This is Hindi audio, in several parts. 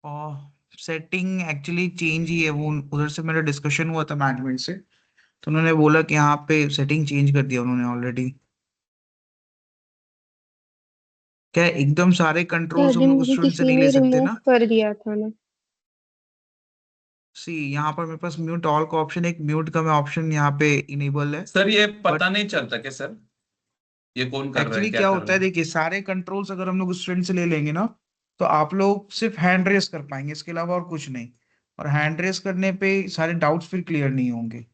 और सेटिंग एक्चुअली चेंज ही है वो, उधर से मेरा डिस्कशन हुआ था मैनेजमेंट से, तो उन्होंने बोला कि यहाँ पे सेटिंग चेंज कर दिया उन्होंने ऑलरेडी। क्या है, एकदम सारे क्या कंट्रोल्स हम लोग जिन स्टूडेंट से किसी नहीं ने ले सकते रिमूव ना। कर दिया था ना? सी यहाँ पर मेरे पास म्यूट ऑल का ऑप्शन, एक म्यूट का मैं ऑप्शन यहाँ पे इनेबल है। सर ये बट पता नहीं चलता क्या सर, ये कौन कर रहा है एक्चुअली क्या क्या कर होता रहा है, है? देखिए सारे कंट्रोल्स अगर हम लोग स्टूडेंट से ले लेंगे ना, तो आप लोग सिर्फ हैंड रेस कर पाएंगे, इसके अलावा और कुछ नहीं। और हैंड रेस करने पे सारे डाउट्स फिर क्लियर नहीं होंगे।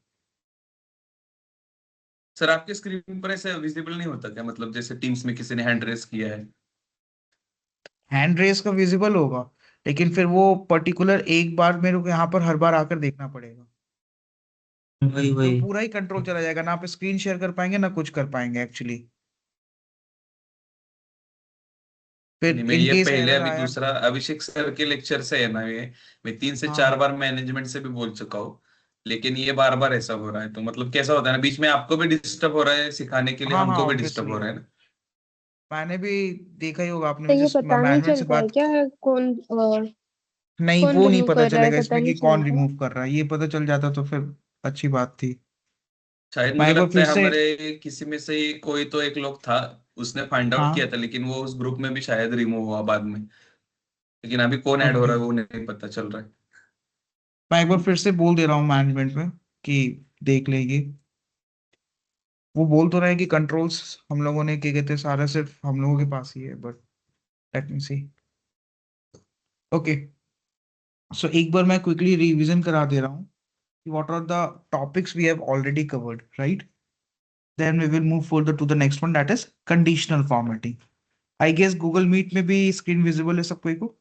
सर आपके स्क्रीन पर ऐसे विजिबल नहीं होता क्या, मतलब जैसे टीम्स में किसी ने हैंड रेस किया है? हैंड रेस का विजिबल होगा, लेकिन फिर वो पर्टिकुलर एक बार मेरे को यहाँ पर हर बार आकर देखना पड़ेगा। वही तो वही। पूरा ही कंट्रोल चला जाएगा ना, आप स्क्रीन शेयर कर पाएंगे ना कुछ कर पाएंगे एक्चुअली। फिर नहीं, मैं इन ये केस पहले एरर अभी आया। दूसरा अभिषेक सर के लेक्चर से है ना, ये मैं 3 से 4 हाँ बार मैनेजमेंट से भी बोल चुका हूँ, लेकिन ये बार बार ऐसा हो रहा है। तो मतलब कैसा होता है ना, बीच में आपको भी डिस्टर्ब हो रहा है सिखाने के लिए, हाँ हाँ हमको भी डिस्टर्ब हो ऑब्वियसली, रहा है ना। मैंने भी देखा ही होगा, आपने तो भी ये जिस पता नहीं मैनेजमेंट से चलता है बात। क्या है नहीं, कौन वो नहीं रिमूव पता कर रहा है, चलेगा पता इसमें नहीं कि कौन चलता? रिमूव कर रहा है, ये पता चल जाता तो फिर अच्छी बात थी। शायद मैं मुझे एक बार लगता फिर है से। हमारे किसी में से ही कोई तो एक लोग था, उसने फाइंड आउट किया हाँ था, लेकिन वो उस ग्रुप में भी शायद रिमूव हुआ बाद में। लेकिन अभी कौन ऐड हो ओके, रहा है वो नहीं पता चल रहा है। मैं एक बार फिर से बोल दे रहा हूँ मैनेजमेंट में कि देख लेंगे। वो बोल तो रहे हैं कि कंट्रोल्स हम लोगों ने क्या कहते हैं सारा सिर्फ हम लोगों के पास ही है, but let me see. Okay, so एक बार मैं क्विकली रिवीजन करा दे रहा हूँ कि what are the topics we have already covered, right. Then we will move further to the next one, that is conditional formatting. I guess Google Meet में भी स्क्रीन विजिबल है सब कोई को।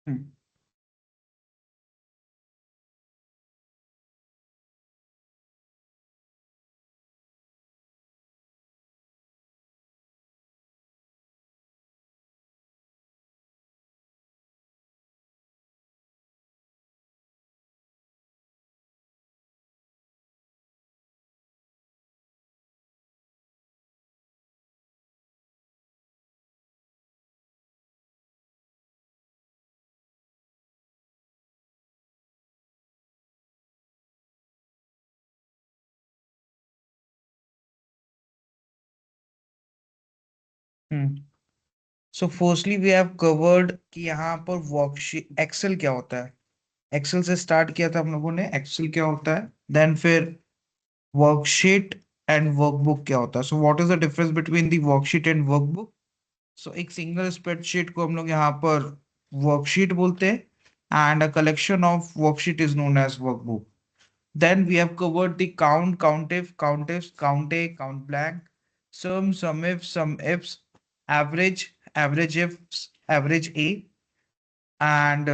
Hmm. Hmm. So firstly we have covered कि यहाँ पर वर्कशीट एक्सेल क्या होता है। एक्सेल से स्टार्ट किया था हम लोगों ने, एक्सेल क्या होता है। देन फिर वर्कशीट एंड वर्कबुक क्या होता है। So what is the difference between the worksheet and workbook. So एक सिंगल स्प्रेडशीट को हम लोग यहाँ पर वर्कशीट बोलते हैं, and a collection of worksheet is known as workbook. Then we have covered the count, countif, countifs, count A, count blank, sum if, sum ifs, average, average ifs, average A, and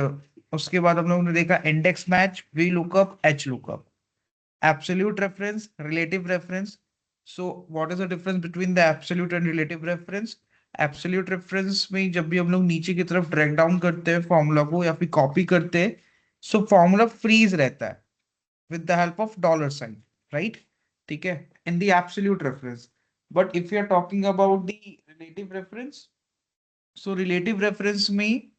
उसके बाद हम लोगों ने देखा index match, V lookup, H lookup, absolute reference, relative reference. So what is the difference between the absolute and relative reference? Absolute reference में जब भी हम लोग नीचे की तरफ ड्रैग डाउन करते हैं फॉर्मूला को या फिर कॉपी करते हैं, सो फॉर्मूला फ्रीज रहता है with the help of dollar sign, right? ठीक है, in the absolute reference. But if you are talking about the relative reference, so relative reference में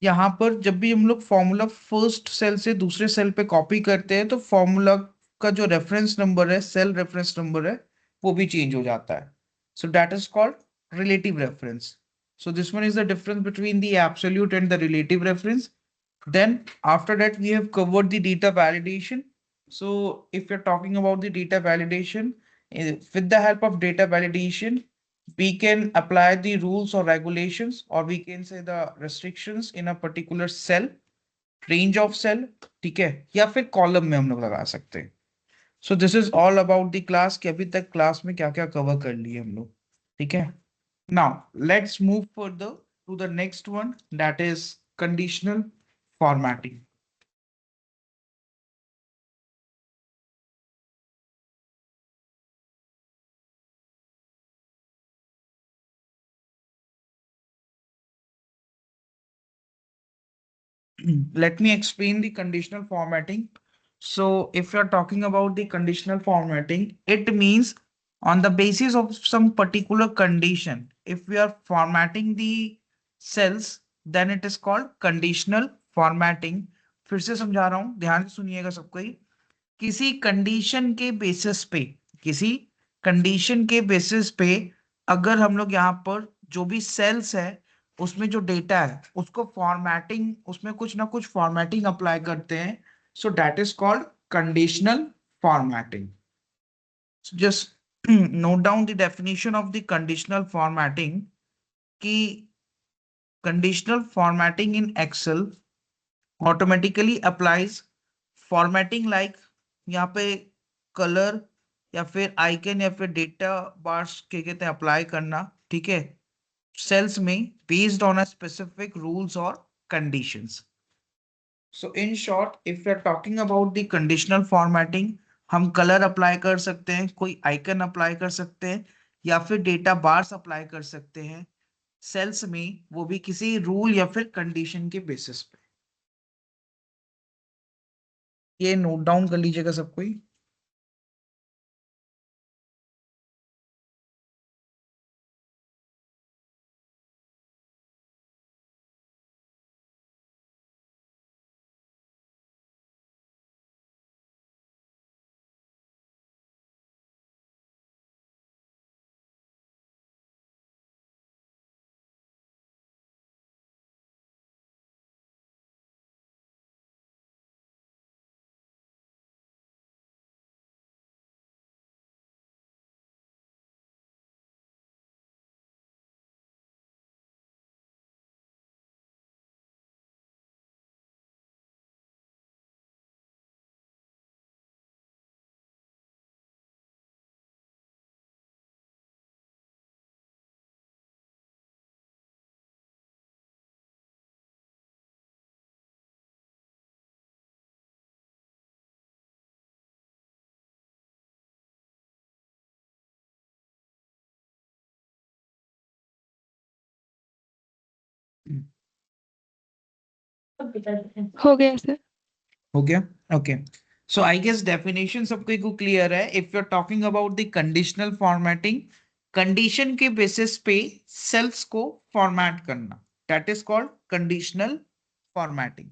यहाँ पर जब भी हम लोग फॉर्मूला फर्स्ट सेल से दूसरे सेल पे कॉपी करते हैं, तो फॉर्मूला का जो रेफरेंस नंबर है, सेल रेफरेंस नंबर है, वो भी चेंज हो जाता है। सो that is called relative reference. So this one is the difference between the absolute and the relative reference. Then after that we have covered the data validation. So if you're talking about the data validation, with the help of data validation, we can apply the rules or regulations, or we can say the restrictions in a particular cell, range of cell, ठीक है, या फिर कॉलम में हम लोग लगा सकते हैं। So this is all about the class कि अभी तक क्लास में क्या क्या कवर कर लिए हम लोग, ठीक है। Now let's move further to the next one, that is conditional formatting. let me explain the conditional formatting. So if you're talking about the conditional formatting, it means on the basis of some particular condition, if we are formatting the cells, then it is called conditional formatting. फिर से समझा रहा हूं, ध्यान से सुनिएगा सबको ही। किसी कंडीशन के बेसिस पे, किसी कंडीशन के बेसिस पे अगर हम लोग यहाँ पर जो भी सेल्स है उसमें जो डेटा है उसको फॉर्मेटिंग, उसमें कुछ ना कुछ फॉर्मेटिंग अप्लाई करते हैं, so that is called conditional formatting. Just note down the definition of the conditional formatting कि conditional formatting in Excel automatically applies formatting like, यहाँ पे कलर या फिर आइकन या फिर डेटा बार्स के कहते हैं अप्लाई करना, ठीक है, सेल्स में based on a specific rules और conditions. So in short if you are talking about the conditional formatting, हम कलर अप्लाई कर सकते हैं, कोई आइकन अप्लाई कर सकते हैं या फिर डेटा बार्स अप्लाई कर सकते हैं सेल्स में, वो भी किसी रूल या फिर कंडीशन के बेसिस पे। ये नोट डाउन कर लीजिएगा सब कोई। हो गया सर। हो गया, okay. So I guess definition सबको को क्लियर है। If you are talking about the conditional formatting, condition के बेसिस पे सेल्स को फॉर्मेट करना, that is called conditional formatting.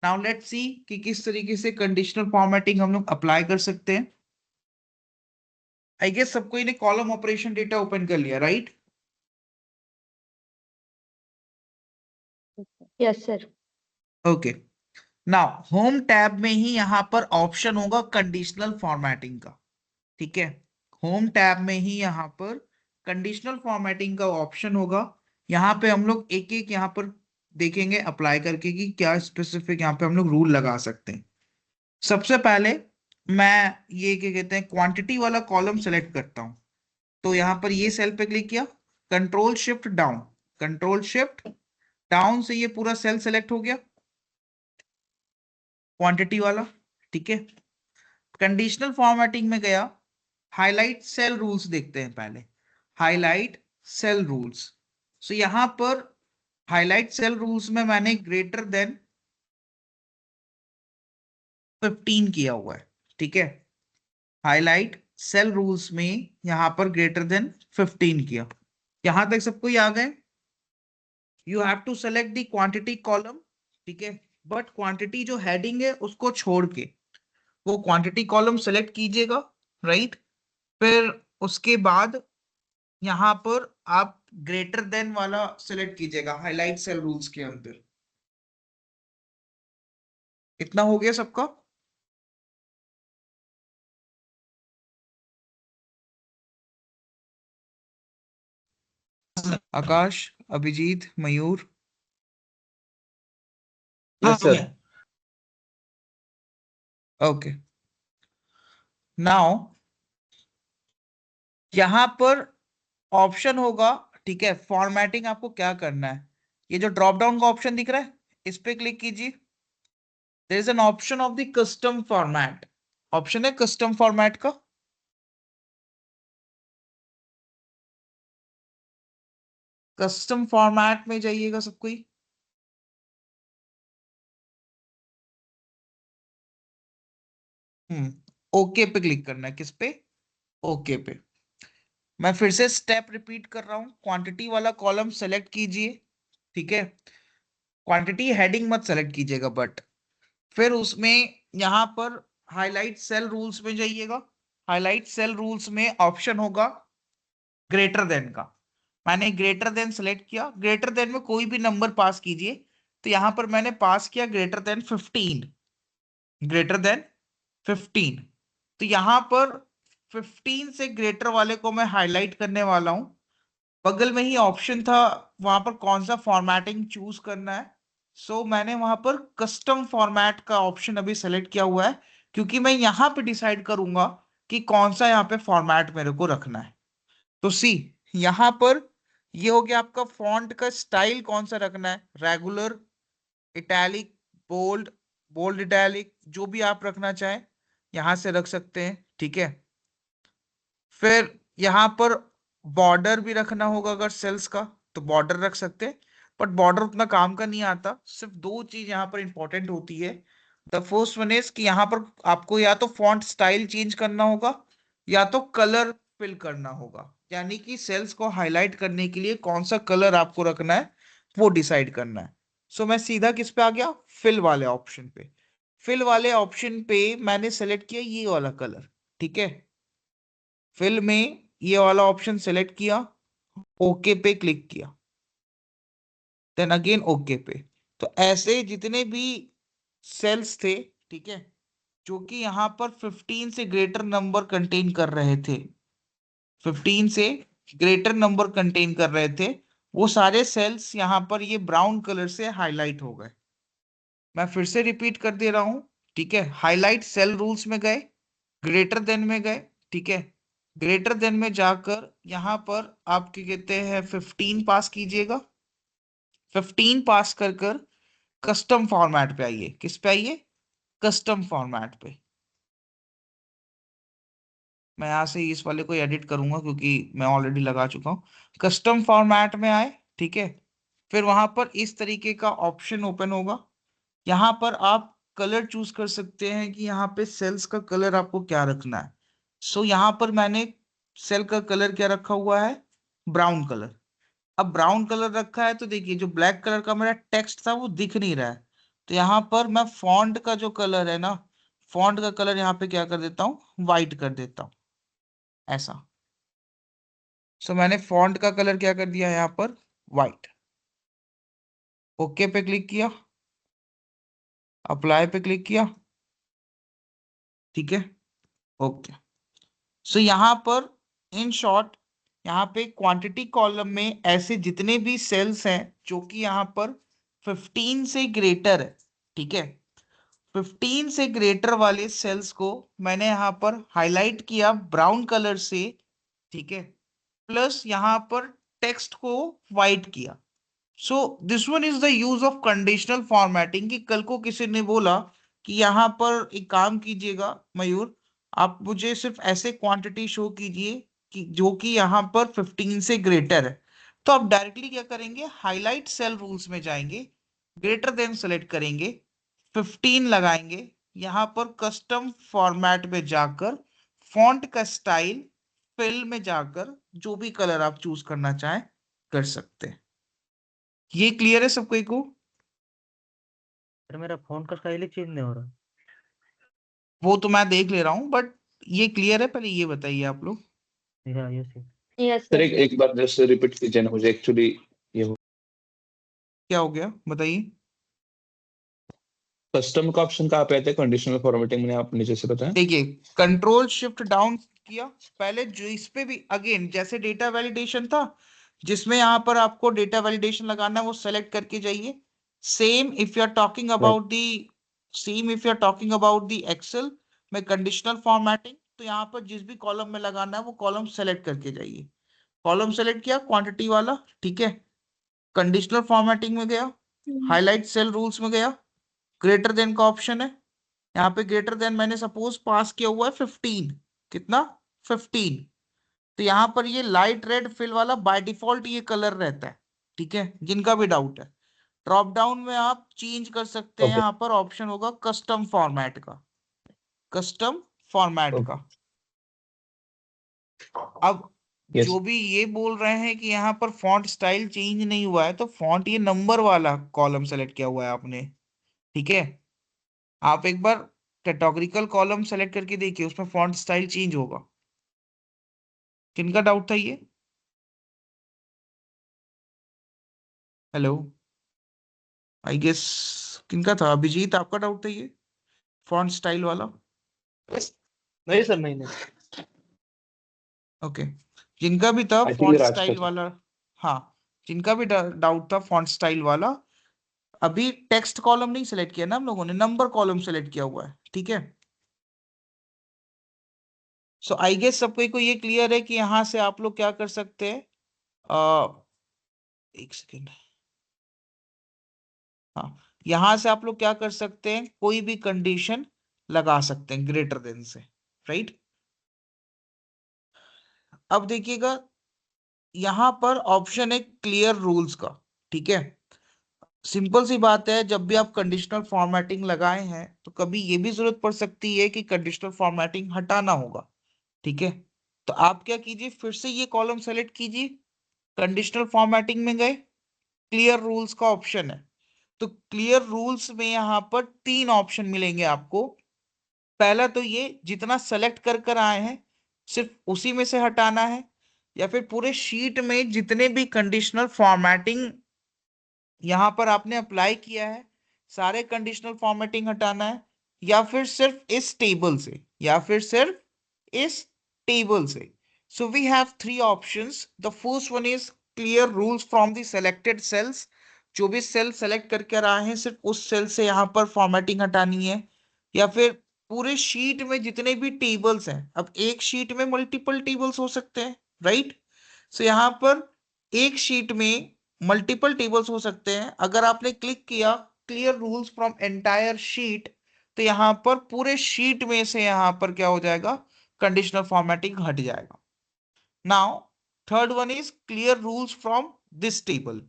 Now let's see कि किस तरीके से कंडीशनल फॉर्मेटिंग हम लोग अप्लाई कर सकते हैं। आई गेस सबको ने कॉलम ऑपरेशन डेटा ओपन कर लिया, right? Yes sir. Okay, now home tab में ही यहाँ पर ऑप्शन होगा कंडीशनल फॉर्मेटिंग का, ठीक है। होम टैब में ही यहाँ पर कंडीशनल फॉर्मेटिंग का ऑप्शन होगा। यहाँ पे हम लोग एक एक यहाँ पर देखेंगे अप्लाई करके कि क्या स्पेसिफिक यहाँ पे हम लोग रूल लगा सकते हैं। सबसे पहले मैं ये क्या कहते हैं क्वांटिटी वाला कॉलम सेलेक्ट करता हूँ। तो यहाँ पर ये सेल पे क्लिक किया, control shift down, control shift down से ये पूरा सेल सेलेक्ट हो गया क्वांटिटी वाला, ठीक है। कंडीशनल फॉर्मेटिंग में गया, हाईलाइट सेल रूल्स देखते हैं पहले, हाईलाइट सेल रूल्स। सो यहां पर हाईलाइट सेल रूल्स में मैंने ग्रेटर देन 15 किया हुआ है, ठीक है। हाईलाइट सेल रूल्स में यहां पर ग्रेटर देन 15 किया। यहां तक सबको आ गए। You have to select the quantity column, ठीक है, बट क्वांटिटी जो हेडिंग है उसको छोड़ के वो क्वांटिटी कॉलम सेलेक्ट कीजिएगा, राइट। फिर उसके बाद यहाँ पर आप ग्रेटर देन वाला सिलेक्ट कीजिएगा हाईलाइट सेल रूल्स के अंदर। इतना हो गया सबका? Akash, Abhijit, Mayur? Yes sir. Okay, now यहां पर ऑप्शन होगा, ठीक है। फॉर्मेटिंग आपको क्या करना है, ये जो ड्रॉप डाउन का ऑप्शन दिख रहा है इस पे क्लिक कीजिए। There is an option of the custom format, option है कस्टम फॉर्मेट का। कस्टम फॉर्मेट में जाइएगा सब कोई। ओके पे क्लिक करना है। किस पे? ओके पे। मैं फिर से स्टेप रिपीट कर रहा हूं। क्वांटिटी वाला कॉलम सेलेक्ट कीजिए, ठीक है। क्वांटिटी हेडिंग मत सेलेक्ट कीजिएगा, बट फिर उसमें यहां पर हाईलाइट सेल रूल्स में जाइएगा। हाईलाइट सेल रूल्स में ऑप्शन होगा ग्रेटर देन का। मैंने ग्रेटर देन सेलेक्ट किया। ग्रेटर देन में कोई भी नंबर पास कीजिए। तो यहां पर मैंने पास किया ग्रेटर देन 15। Greater than 15। तो यहां पर 15 से ग्रेटर वाले को मैं हाईलाइट करने वाला हूं। बगल में ही ऑप्शन था, वहां पर कौन सा फॉर्मेटिंग चूज करना है। सो मैंने वहां पर कस्टम फॉर्मेट का ऑप्शन अभी सेलेक्ट किया हुआ है, क्योंकि मैं यहां पे डिसाइड करूंगा कि कौन सा यहाँ पे फॉर्मेट मेरे को रखना है। तो सी, यहां पर ये हो गया आपका फॉन्ट का स्टाइल कौन सा रखना है। Regular, italic, bold, bold italic, जो भी आप रखना चाहें यहां से रख सकते हैं, ठीक है। फिर यहां पर बॉर्डर भी रखना होगा, अगर सेल्स का तो बॉर्डर रख सकते हैं। बट बॉर्डर उतना काम का नहीं आता। सिर्फ दो चीज यहाँ पर इंपॉर्टेंट होती है। द फर्स्ट वन इज कि यहाँ पर आपको या तो फॉन्ट स्टाइल चेंज करना होगा या तो कलर फिल करना होगा। यानी कि सेल्स को हाईलाइट करने के लिए कौन सा कलर आपको रखना है वो डिसाइड करना है। सो मैं सीधा किस पे आ गया? फिल वाले ऑप्शन पे। फिल वाले ऑप्शन पे मैंने सेलेक्ट किया ये वाला कलर, ठीक है। फिल में ये वाला ऑप्शन सेलेक्ट किया, ओके पे क्लिक किया, देन अगेन ओके पे। तो ऐसे जितने भी सेल्स थे, ठीक है, जो कि यहां पर 15 से ग्रेटर नंबर कंटेन कर रहे थे, 15 से ग्रेटर नंबर कंटेन कर रहे थे, वो सारे सेल्स यहां पर ये ब्राउन कलर से हाईलाइट हो गए। मैं फिर से रिपीट कर दे रहा हूं, ठीक है। हाईलाइट सेल रूल्स में गए, ग्रेटर देन में गए, ठीक है। ग्रेटर देन में जाकर यहां पर आप क्या कहते हैं 15 पास कीजिएगा। 15 पास कर कस्टम फॉर्मेट पे आइए। किस पे आइए? कस्टम फॉर्मेट पे। मैं यहां से इस वाले को एडिट करूंगा क्योंकि मैं ऑलरेडी लगा चुका हूं। कस्टम फॉर्मेट में आए, ठीक है। फिर वहां पर इस तरीके का ऑप्शन ओपन होगा। यहाँ पर आप कलर चूज कर सकते हैं कि यहाँ पे सेल्स का कलर आपको क्या रखना है। सो यहाँ पर मैंने सेल का कलर क्या रखा हुआ है? Brown colour. अब ब्राउन कलर रखा है तो देखिए जो ब्लैक कलर का मेरा टेक्स्ट था वो दिख नहीं रहा है। तो यहाँ पर मैं फॉन्ट का जो कलर है ना, फॉन्ट का कलर यहाँ पे क्या कर देता हूँ? व्हाइट कर देता हूँ, ऐसा। सो मैंने फॉन्ट का कलर क्या कर दिया यहाँ पर? व्हाइट। ओके पे क्लिक किया, अप्लाई पे क्लिक किया, ठीक है, ओके। सो यहाँ पर इन शॉर्ट यहाँ पे क्वांटिटी कॉलम में ऐसे जितने भी सेल्स हैं जो कि यहाँ पर 15 से ग्रेटर है, ठीक है, 15 से ग्रेटर वाले सेल्स को मैंने यहाँ पर हाईलाइट किया ब्राउन कलर से, ठीक है। प्लस यहाँ पर टेक्स्ट को व्हाइट किया। सो this one is the use of conditional formatting. कि कल को किसी ने बोला कि यहाँ पर एक काम कीजिएगा मयूर, आप मुझे सिर्फ ऐसे क्वांटिटी शो कीजिए कि जो कि यहाँ पर 15 से ग्रेटर है। तो आप डायरेक्टली क्या करेंगे? हाईलाइट सेल रूल्स में जाएंगे, ग्रेटर देन सेलेक्ट करेंगे, 15 लगाएंगे, यहाँ पर कस्टम फॉर्मेट में जाकर फॉन्ट का स्टाइल, फिल में जाकर जो भी कलर आप चूज करना चाहें कर सकते हैं। ये क्लियर है सबको को? सर मेरा फोन का स्टाइल ही चेंज नहीं हो रहा। वो तो मैं देख ले रहा हूँ, बट ये क्लियर है? पहले ये बताइए आप लोग। Yes yes sir sir. एक बार जस्ट रिपीट कीजिए ना, मुझे एक्चुअली ये क्या हो गया बताइए। कस्टम का ऑप्शन कहाँ पे आता है? कंडीशनल फॉर्मेटिंग में आप नीचे से बताएं। देखिए कंट्रोल शिफ्ट डाउन किया, पहले जो इस पे भी अगेन जैसे डेटा वैलिडेशन था जिसमें यहाँ पर आपको डेटा वैलिडेशन लगाना है वो सेलेक्ट करके जाइए। Same if you are talking about the same if you are talking about the Excel में कंडीशनल फॉर्मेटिंग, तो यहाँ पर जिस भी कॉलम में लगाना है वो कॉलम सेलेक्ट करके जाइए। कॉलम सेलेक्ट किया क्वांटिटी वाला, ठीक है। कंडीशनल फॉर्मेटिंग में गया, हाईलाइट सेल रूल्स में गया, ग्रेटर देन का ऑप्शन है। यहाँ पे ग्रेटर देन मैंने सपोज पास किया हुआ है 15। कितना? 15। तो यहाँ पर ये लाइट रेड फिल वाला बाय डिफॉल्ट ये कलर रहता है, ठीक है। जिनका भी डाउट है ड्रॉप डाउन में आप चेंज कर सकते हैं। ओके यहाँ पर ऑप्शन होगा कस्टम फॉर्मेट का, कस्टम फॉर्मेट Okay. का। अब Yes. जो भी ये बोल रहे हैं कि यहाँ पर फॉन्ट स्टाइल चेंज नहीं हुआ है, तो फॉन्ट ये नंबर वाला कॉलम सेलेक्ट किया हुआ है आपने, ठीक है। आप एक बार कैटेगोरिकल कॉलम सेलेक्ट करके देखिए, उसमें फॉन्ट स्टाइल चेंज होगा। किनका डाउट था ये? हेलो, आई गेस किनका था? अभिजीत, आपका डाउट था ये फॉन्ट स्टाइल वाला? नहीं सर, नहीं नहीं। ओके, जिनका भी था I think फॉन्ट राज का स्टाइल था। वाला, हाँ, जिनका भी डाउट था फॉन्ट स्टाइल वाला, अभी टेक्स्ट कॉलम नहीं सिलेक्ट किया ना हम लोगों ने, नंबर कॉलम सिलेक्ट किया हुआ है, ठीक है। सो आई गेस सबको को ये क्लियर है कि यहां से आप लोग क्या कर सकते हैं। एक सेकेंड, हाँ, यहां से आप लोग क्या कर सकते हैं, कोई भी कंडीशन लगा सकते हैं ग्रेटर देन से, राइट। अब देखिएगा, यहां पर ऑप्शन है क्लियर रूल्स का, ठीक है। सिंपल सी बात है, जब भी आप कंडीशनल फॉर्मेटिंग लगाए हैं तो कभी ये भी जरूरत पड़ सकती है कि कंडीशनल फॉर्मेटिंग हटाना होगा, ठीक है। तो आप क्या कीजिए, फिर से ये कॉलम सेलेक्ट कीजिए, कंडीशनल फॉर्मेटिंग में गए, क्लियर रूल्स का ऑप्शन है। तो क्लियर रूल्स में यहाँ पर 3 ऑप्शन मिलेंगे आपको। पहला तो ये जितना सेलेक्ट कर आए हैं सिर्फ उसी में से हटाना है, या फिर पूरे शीट में जितने भी कंडीशनल फॉर्मेटिंग यहां पर आपने अप्लाई किया है सारे कंडीशनल फॉर्मेटिंग हटाना है, या फिर सिर्फ इस टेबल से, या फिर सिर्फ इस टेबल से। So we have 3 options. The first one is clear rules from the selected cells. जो भी सेल सेलेक्ट करके आए हैं सिर्फ उस सेल से यहां पर फॉर्मेटिंग हटानी है, या फिर पूरे शीट में जितने भी टेबल्स हैं, अब एक शीट में मल्टीपल टेबल्स हो सकते हैं, राइट। सो यहां पर एक शीट में मल्टीपल टेबल्स हो सकते हैं। अगर आपने क्लिक किया clear rules from entire sheet, तो यहां पर पूरे शीट में से यहां पर क्या हो जाएगा, कंडीशनल फॉर्मेटिंग हट जाएगा। Now third one is clear rules from this table,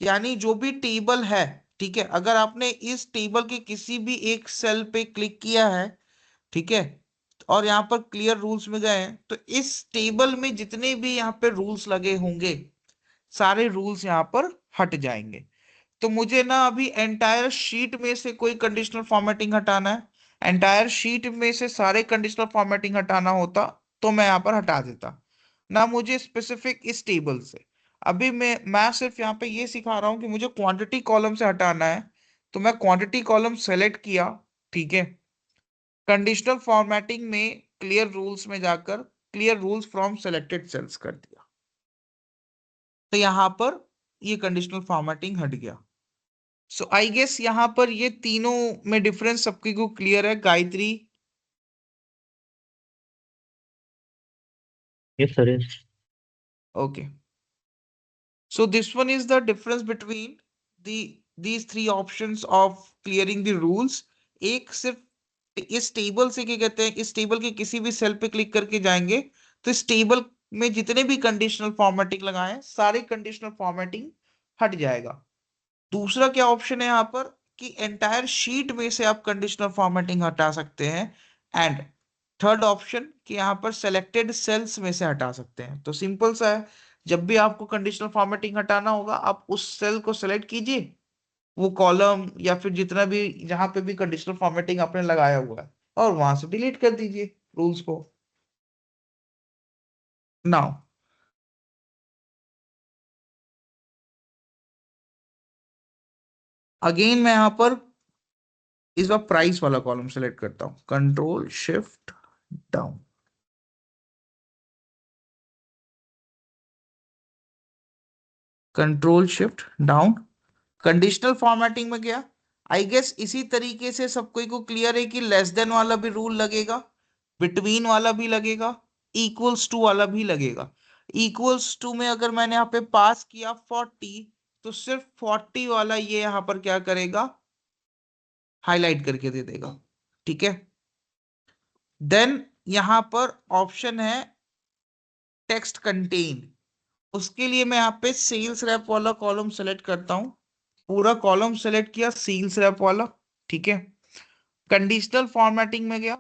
यानी जो भी टेबल है, ठीक है, अगर आपने इस टेबल के किसी भी एक सेल पे क्लिक किया है, ठीक है, और यहाँ पर क्लियर रूल्स में गए, तो इस टेबल में जितने भी यहाँ पे रूल्स लगे होंगे सारे रूल्स यहाँ पर हट जाएंगे। तो मुझे ना अभी एंटायर शीट में से कोई कंडीशनल फॉर्मेटिंग हटाना है, एंटायर शीट में से सारे कंडीशनल फॉर्मेटिंग हटाना होता तो मैं यहाँ पर हटा देता, ना मुझे स्पेसिफिक इस टेबल से। अभी मैं सिर्फ यहाँ पे ये सिखा रहा हूँ कि मुझे क्वांटिटी कॉलम से हटाना है, तो मैं क्वांटिटी कॉलम सेलेक्ट किया, ठीक है, कंडीशनल फॉर्मेटिंग में क्लियर रूल्स में जाकर clear rules from selected cells कर दिया, तो यहां पर ये कंडीशनल फॉर्मेटिंग हट गया। सो आई गेस यहां पर ये तीनों में डिफरेंस सबकी को क्लियर है। Gayatri, yes sir, yes. Okay. So this one is the difference between these 3 options of clearing the rules. एक सिर्फ इस टेबल से क्या कहते हैं, इस टेबल के किसी भी सेल पे क्लिक करके जाएंगे तो इस टेबल में जितने भी कंडीशनल फॉर्मेटिंग लगाए सारे कंडीशनल फॉर्मेटिंग हट जाएगा। दूसरा क्या ऑप्शन है यहाँ पर कि एंटायर शीट में से आप कंडीशनल फॉर्मेटिंग हटा सकते हैं, एंड थर्ड ऑप्शन कि यहाँ पर सेलेक्टेड सेल्स में से हटा सकते हैं। तो सिंपल सा है, जब भी आपको कंडीशनल फॉर्मेटिंग हटाना होगा आप उस सेल को सेलेक्ट कीजिए, वो कॉलम या फिर जितना भी जहां पे भी कंडीशनल फॉर्मेटिंग आपने लगाया हुआ है, और वहां से डिलीट कर दीजिए रूल्स को। नाउ अगेन मैं यहां पर इस बार प्राइस वाला कॉलम सेलेक्ट करता हूं, control shift down, control shift down, conditional formatting में गया। आई गेस इसी तरीके से सब कोई को क्लियर है कि लेस देन वाला भी रूल लगेगा, बिटवीन वाला भी लगेगा, इक्वल्स टू वाला भी लगेगा। इक्वल्स टू में अगर मैंने यहाँ पे पास किया 40, तो सिर्फ 40 वाला ये यहाँ पर क्या करेगा, हाईलाइट करके दे देगा, ठीक है। देन यहाँ पर ऑप्शन है टेक्स्ट कंटेन, उसके लिए मैं यहाँ पे सेल्स रैप वाला कॉलम सेलेक्ट करता हूँ, पूरा कॉलम सेलेक्ट किया सेल्स रैप वाला, ठीक है। कंडीशनल फॉर्मेटिंग में गया,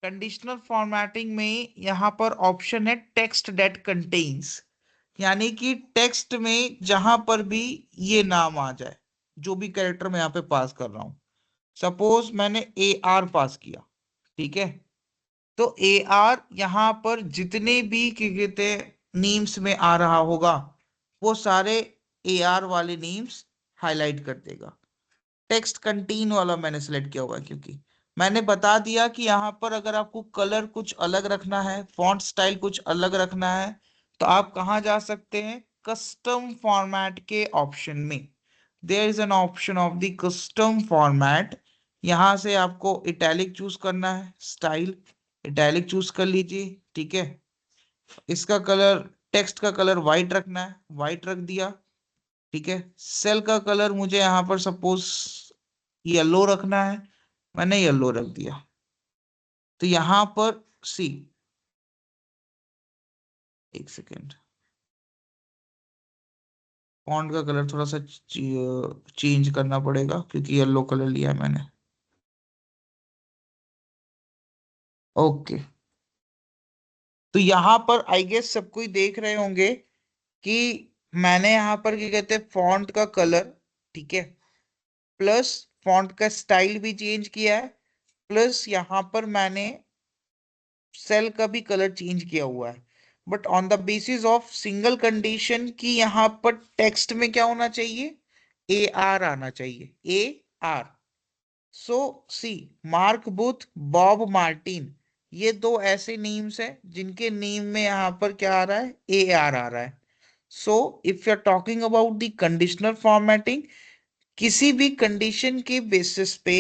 कंडीशनल फॉर्मेटिंग में यहाँ पर ऑप्शन है टेक्स्ट दैट कंटेन्स, यानी कि टेक्स्ट में जहां पर भी ये नाम आ जाए, जो भी कैरेक्टर मैं यहाँ पे पास कर रहा हूं। सपोज मैंने AR पास किया, ठीक है, तो AR यहाँ पर जितने भी क्या कहते हैं नेम्स में आ रहा होगा वो सारे AR वाले नेम्स हाईलाइट कर देगा। टेक्स्ट कंटेन वाला मैंने सिलेक्ट किया होगा क्योंकि मैंने बता दिया कि यहाँ पर अगर आपको कलर कुछ अलग रखना है, फॉन्ट स्टाइल कुछ अलग रखना है, तो आप कहाँ जा सकते हैं, कस्टम फॉर्मेट के ऑप्शन में। There is an option of the custom format. यहाँ से आपको इटैलिक चूज करना है, स्टाइल इटैलिक चूज कर लीजिए, ठीक है। इसका कलर, टेक्स्ट का कलर व्हाइट रखना है, व्हाइट रख दिया, ठीक है। सेल का कलर मुझे यहाँ पर सपोज येलो रखना है, मैंने येलो रख दिया। तो यहां पर सी, एक सेकेंड, फॉन्ट का कलर थोड़ा सा चेंज करना पड़ेगा क्योंकि येलो कलर लिया है मैंने। ओके, तो यहां पर आई गेस सब कोई देख रहे होंगे कि मैंने यहाँ पर क्या कहते हैं फॉन्ट का कलर, ठीक है, प्लस फॉन्ट का स्टाइल भी चेंज किया है, प्लस यहाँ पर मैंने सेल का भी कलर चेंज किया हुआ है। But on the basis of single condition कि यहाँ पर टेक्स्ट में क्या होना चाहिए, AR आना चाहिए, AR। सो सी, मार्क बुथ, बॉब मार्टिन, ये दो ऐसे नेम्स हैं जिनके नेम में यहाँ पर क्या आ रहा है, AR आ रहा है। So if you are talking about the conditional formatting, किसी भी कंडीशन के बेसिस पे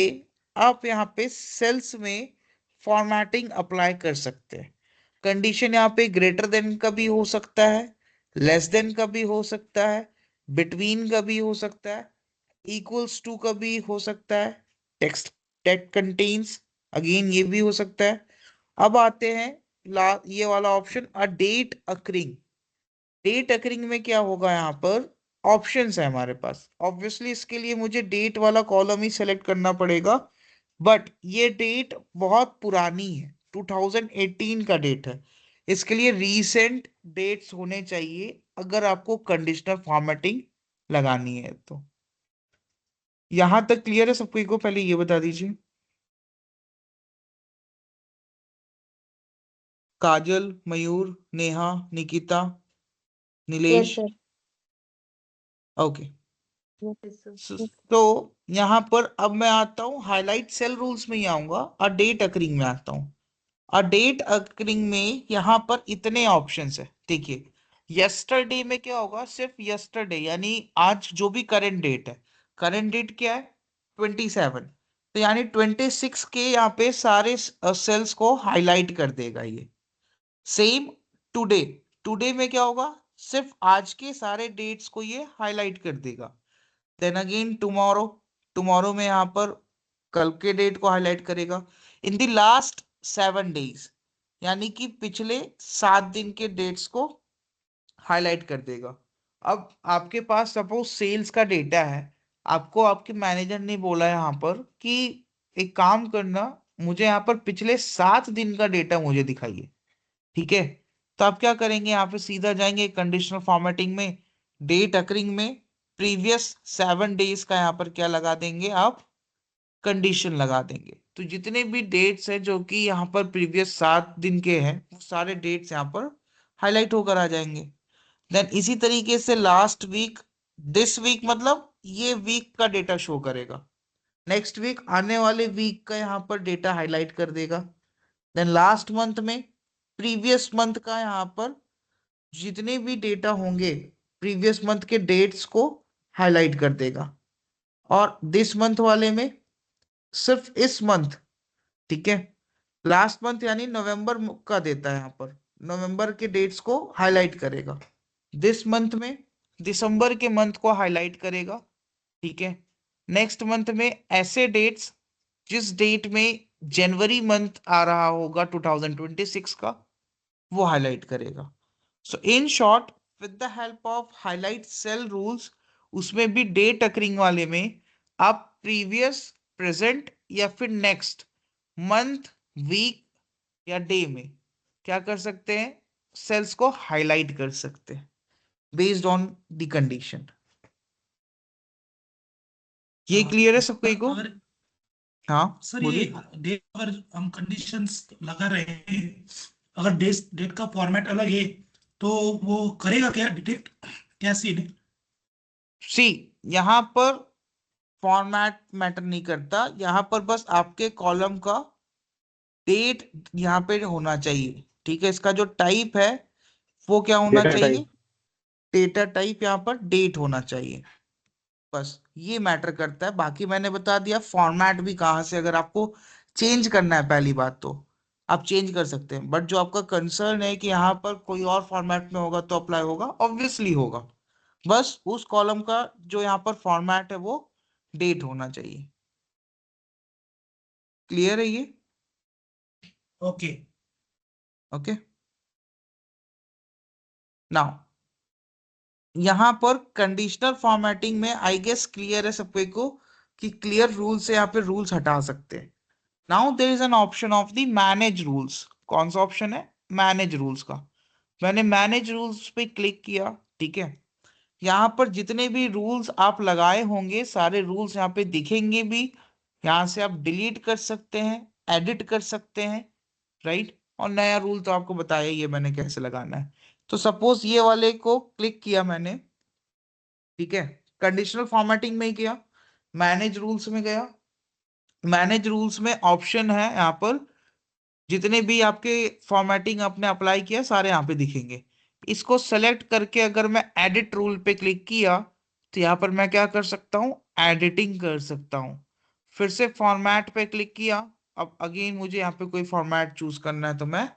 आप यहाँ पे सेल्स में फॉर्मेटिंग अप्लाई कर सकते हैं। कंडीशन यहाँ पे ग्रेटर देन का भी हो सकता है, लेस देन का भी हो सकता है, बिटवीन का भी हो सकता है, इक्वल्स टू का भी हो सकता है, टेक्स्ट टेक्स्ट कंटेन्स अगेन ये भी हो सकता है। अब आते हैं ये वाला option, a date occurring. Date occurring में क्या होगा, यहाँ पर ऑप्शंस है हमारे पास। ऑब्वियसली इसके लिए मुझे डेट वाला कॉलम ही सेलेक्ट करना पड़ेगा, बट ये डेट बहुत पुरानी है, 2018 का डेट है। इसके लिए रीसेंट डेट्स होने चाहिए अगर आपको कंडीशनल फॉर्मेटिंग लगानी है तो। यहां तक क्लियर है सबको? को पहले ये बता दीजिए, Kajal, Mayur, Neha, Nikita, yes Nilesh, sir. Okay. तो यहाँ पर अब मैं आता हूँ हाईलाइट सेल रूल्स में ही आऊंगा, और डेट अकरिंग में आता हूँ। और डेट अकरिंग में यहाँ पर इतने ऑप्शंस है, देखिए। यस्टरडे में क्या होगा, सिर्फ यस्टरडे, यानी आज जो भी करंट डेट है, करंट डेट क्या है 27, तो यानी 26 के यहाँ पे सारे सेल्स को हाईलाइट कर देगा ये। सेम टुडे, टुडे में क्या होगा, सिर्फ आज के सारे डेट्स को ये हाईलाइट कर देगा। देन अगेन टुमारो, टुमारो में यहाँ पर कल के डेट को हाईलाइट करेगा। इन द लास्ट 7 डेज, यानी कि पिछले 7 दिन के डेट्स को हाईलाइट कर देगा। अब आपके पास सपोज सेल्स का डेटा है, आपको आपके मैनेजर ने बोला यहाँ पर कि एक काम करना, मुझे यहाँ पर पिछले 7 दिन का डेटा मुझे दिखाइए, ठीक है। तो आप क्या करेंगे, यहाँ पे सीधा जाएंगे कंडीशनल फॉर्मेटिंग में, डेट अकरिंग में प्रीवियस 7 डेज का यहाँ पर क्या लगा देंगे आप, कंडीशन लगा देंगे। तो जितने भी डेट्स हैं जो कि यहाँ पर प्रीवियस 7 दिन के हैं, वो सारे डेट्स यहाँ पर हाईलाइट होकर आ जाएंगे। देन इसी तरीके से लास्ट वीक, दिस वीक मतलब ये वीक का डेटा शो करेगा, नेक्स्ट वीक आने वाले वीक का यहाँ पर डेटा हाईलाइट कर देगा। देन लास्ट मंथ में प्रीवियस मंथ का यहाँ पर जितने भी डेटा होंगे प्रीवियस मंथ के डेट्स को हाईलाइट कर देगा। और दिस मंथ वाले में सिर्फ इस मंथ, ठीक है, लास्ट मंथ यानी नवंबर का देता है, यहाँ पर नवंबर के डेट्स को हाईलाइट करेगा। दिस मंथ में दिसंबर के मंथ को हाईलाइट करेगा, ठीक है। नेक्स्ट मंथ में ऐसे डेट्स जिस डेट में जनवरी मंथ आ रहा होगा 2026 का, वो हाईलाइट करेगा। So in short, with the help of highlight cell rules, उसमें भी डेट अकरिंग वाले में आप प्रीवियस, प्रेजेंट या फिर नेक्स्ट मंथ, वीक, या डे में क्या कर सकते हैं, सेल्स को हाईलाइट कर सकते हैं बेस्ड ऑन द कंडीशन। ये क्लियर है सबको को? अगर हाँ सर ये बोलिए। डेट अगर हम कंडीशंस लगा रहे हैं, अगर डेट का फॉर्मेट अलग है तो वो करेगा क्या डिटेक्ट, क्या सीन है? सी यहाँ पर फॉर्मेट मैटर नहीं करता, यहाँ पर बस आपके कॉलम का डेट यहाँ पे होना चाहिए, ठीक है। इसका जो टाइप है वो क्या होना डेटा चाहिए, टाइप। डेटा टाइप यहाँ पर डेट होना चाहिए, बस ये मैटर करता है। बाकी मैंने बता दिया फॉर्मेट भी कहाँ से, अगर आपको चेंज करना है पहली बात तो आप चेंज कर सकते हैं, बट जो आपका कंसर्न है कि यहाँ पर कोई और फॉर्मेट में होगा तो अप्लाई होगा, ऑब्वियसली होगा। बस उस कॉलम का जो यहाँ पर फॉर्मेट है वो डेट होना चाहिए। क्लियर है ये? ओके। ओके नाउ यहाँ पर कंडीशनल फॉर्मेटिंग में आई गेस क्लियर है सबको को कि क्लियर रूल से यहाँ पे रूल्स हटा सकते हैं। Now there is an option of the manage rules. कौन सा ऑप्शन है, मैनेज रूल्स का। मैंने मैनेज रूल्स पे क्लिक किया, ठीक है। यहाँ पर जितने भी रूल्स आप लगाए होंगे सारे रूल्स यहाँ पे दिखेंगे भी, यहाँ से आप डिलीट कर सकते हैं, एडिट कर सकते हैं, राइट। और नया रूल तो आपको बताया ही है मैंने कैसे लगाना है। तो सपोज ये वाले को क्लिक किया मैंने, ठीक है, कंडीशनल फॉर्मेटिंग में ही किया, मैनेज रूल्स में गया। मैनेज रूल्स में ऑप्शन है यहाँ पर जितने भी आपके फॉर्मेटिंग आपने अप्लाई किया सारे यहाँ पे दिखेंगे। इसको सेलेक्ट करके अगर मैं एडिट रूल पे क्लिक किया तो यहाँ पर मैं क्या कर सकता हूँ, एडिटिंग कर सकता हूँ। फिर से फॉर्मेट पे क्लिक किया, अब अगेन मुझे यहाँ पे कोई फॉर्मेट चूज करना है तो मैं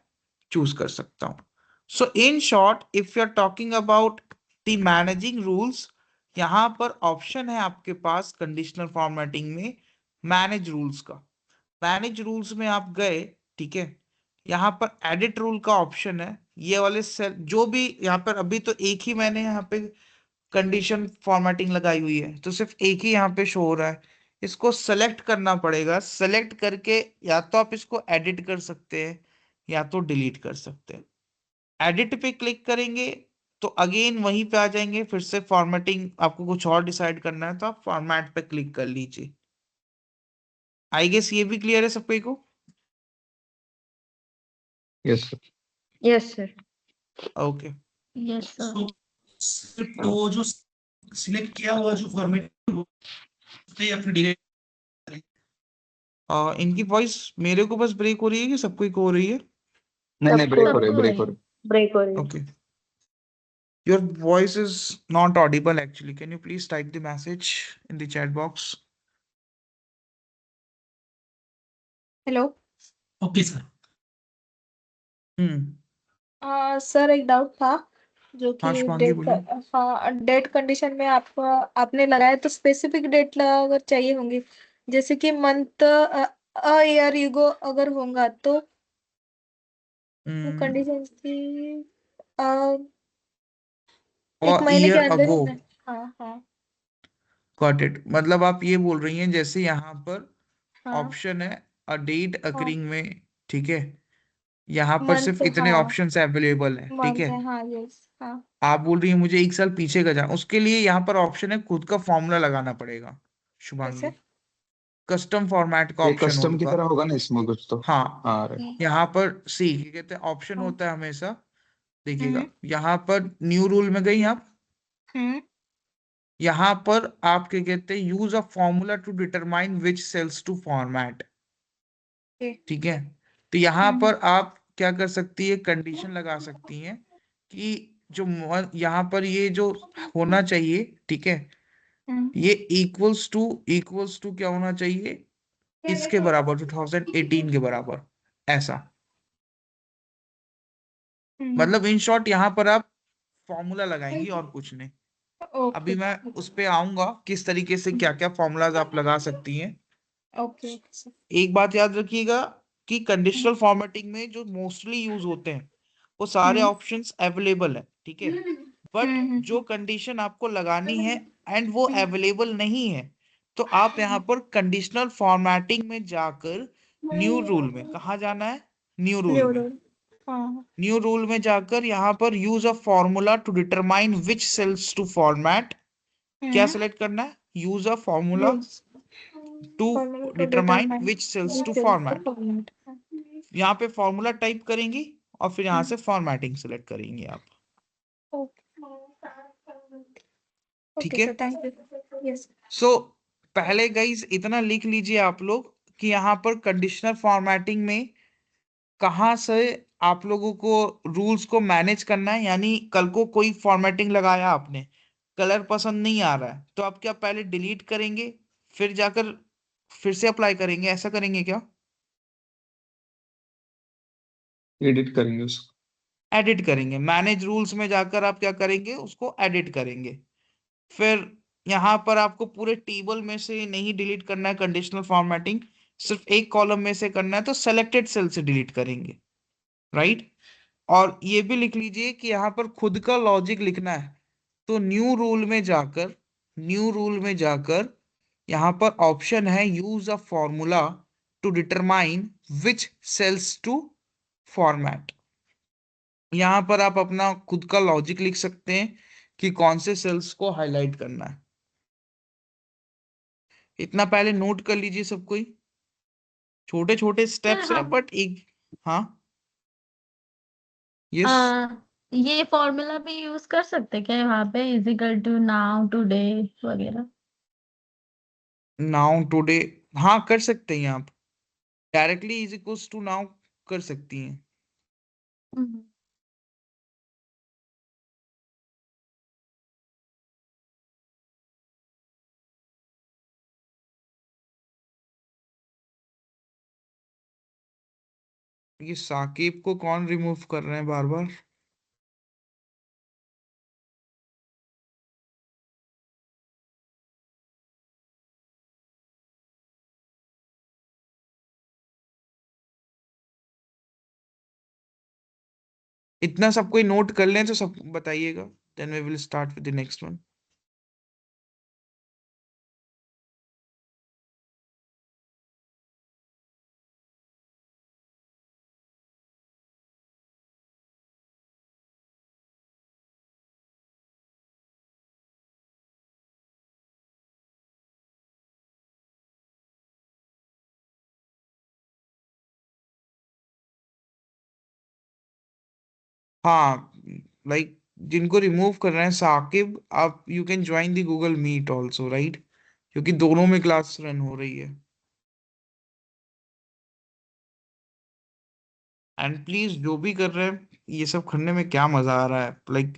चूज कर सकता हूँ। So in short if you are talking about the managing rules, यहाँ पर ऑप्शन है आपके पास कंडीशनल फॉर्मेटिंग में मैनेज रूल्स का। मैनेज रूल्स में आप गए, ठीक है, यहाँ पर एडिट रूल का ऑप्शन है। ये वाले सेल जो भी यहाँ पर अभी तो एक ही मैंने यहाँ पे कंडीशन फॉर्मेटिंग लगाई हुई है तो सिर्फ एक ही यहाँ पे शो हो रहा है। इसको सेलेक्ट करना पड़ेगा, सेलेक्ट करके या तो आप इसको एडिट कर सकते हैं या तो डिलीट कर सकते हैं। एडिट पे क्लिक करेंगे तो अगेन वहीं पे आ जाएंगे, फिर से फॉर्मेटिंग आपको कुछ और डिसाइड करना है तो आप फॉर्मेट पे क्लिक कर लीजिए। आई गेस ये भी क्लियर है सबको को? Yes sir. Yes sir. Okay yes sir. तो सिर्फ तो जो सिलेक्ट किया हुआ जो फॉर्मेट या फिर डिलीट? इनकी वॉइस मेरे को बस ब्रेक हो रही है कि सबको ही हो रही है? नहीं नहीं, ब्रेक हो रही है, सबको ब्रेक हो रही है। ब्रेक हो रही है। Okay. Your voice is not audible actually. Can you please type the message in the chat box? Hello. Okay sir. Sir एक डाउट था जो हाँ कि शुभांगी बोलिए। हाँ डेट कंडीशन में आप आपने लगाया तो स्पेसिफिक डेट अगर चाहिए होंगी, जैसे कि मंथ अ ईयर यूगो अगर होगा तो कंडीशन थी एक और महीने के year अंदर ago, होना है। हाँ हाँ got it। मतलब आप ये बोल रही हैं जैसे यहाँ पर हाँ। ऑप्शन है अ डेट हाँ अकरिंग में, ठीक है, यहाँ पर मंथ सिर्फ इतने हाँ ऑप्शंस अवेलेबल हैं, ठीक मंथ है। है हाँ यस हाँ। आप बोल रही हैं मुझे एक साल पीछे का जाना, उसके लिए यहाँ पर ऑप्शन है खुद का फॉर्मूला लगाना पड़ेगा कैसे? शुभांगी। कस्टम फॉर्मेट का ये ऑप्शन कस्टम की होगा। तरह होगा ना इसमें कुछ तो। हाँ हाँ राइट। यहाँ पर सी क्या कहते हैं ऑप्शन हाँ। होता है हमेशा, देखिएगा हम्म यहाँ पर न्यू रूल में गई आप, हम्म यहाँ पर आप क्या कहते हैं use a formula to determine which cells to format, okay, ठीक है। तो यहाँ हम्म पर आप क्या कर सकती है, कंडीशन लगा सकती हैं कि जो यहाँ पर ये जो होना चाहिए, ठीक है, हम्म ये इक्वल्स टू क्या होना चाहिए, इसके बराबर 2018 के बराबर, ऐसा। मतलब इन शॉर्ट यहाँ पर आप फॉर्मूला लगाएंगी और कुछ नहीं। ओके अभी मैं उस पे आऊंगा किस तरीके से क्या क्या फॉर्मूलाज आप लगा सकती हैं। ओके। एक बात याद रखिएगा कि कंडीशनल फॉर्मेटिंग में जो मोस्टली यूज होते हैं वो सारे हम्म ऑप्शंस अवेलेबल है, ठीक है। बट जो कंडीशन आपको लगानी है एंड वो अवेलेबल नहीं है तो आप यहाँ पर कंडीशनल फॉर्मेटिंग में जाकर न्यू रूल में कहाँ जाना है, न्यू रूल न्यू में। रूल। हाँ। न्यू रूल में जाकर यहाँ पर use a formula to determine which cells to format, क्या सिलेक्ट करना है? Use a formula use to formula to determine determine which cells to which cells to format. Format. यहाँ पे फॉर्मूला टाइप करेंगी और फिर यहाँ से फॉर्मेटिंग सिलेक्ट करेंगे आप। ठीक ओके है। Sir, thank you. यस। सो पहले गाइस इतना लिख लीजिए आप लोग कि यहाँ पर कंडीशनल फॉर्मेटिंग में कहाँ से आप लोगों को रूल्स को मैनेज करना है। यानी कल को कोई फॉर्मेटिंग लगाया आपने, कलर पसंद नहीं आ रहा है, तो आप क्या पहले डिलीट करेंगे फिर जाकर फिर से अप्लाई करेंगे, ऐसा करेंगे क्या? एडिट करेंगे उसको। एडिट करेंगे। मैनेज रूल्स में जाकर आप क्या करेंगे, उसको एडिट करेंगे। फिर यहाँ पर आपको पूरे टेबल में से नहीं डिलीट करना है कंडीशनल फॉर्मेटिंग, सिर्फ एक कॉलम में से करना है, तो सेलेक्टेड सेल से डिलीट करेंगे, राइट। और ये भी लिख लीजिए कि यहाँ पर खुद का लॉजिक लिखना है, तो न्यू रूल में जाकर यहाँ पर ऑप्शन है use a formula to determine which cells to format. यहाँ पर आप अपना खुद का लॉजिक लिख सकते हैं कि कौन से सेल्स को हाईलाइट करना है। इतना पहले नोट कर लीजिए सब कोई, छोटे छोटे स्टेप्स है हम बट एक। हाँ, यस। ये फॉर्मूला भी यूज कर सकते क्या वहां पे, इजिकल टू नाउ टुडे वगैरह? नाउ टुडे, हाँ कर सकते हैं आप, directly is equals to now कर सकती हैं। हम्म। ये साकिब को कौन रिमूव कर रहे हैं बार बार? इतना सब कोई नोट कर लें तो सब बताइएगा, then we will start with the next one. हाँ, लाइक जिनको रिमूव कर रहे हैं साकिब, आप you can join the Google Meet also, right, क्योंकि दोनों में क्लास रन हो रही है। एंड प्लीज जो भी कर रहे हैं, ये सब करने में क्या मजा आ रहा है? लाइक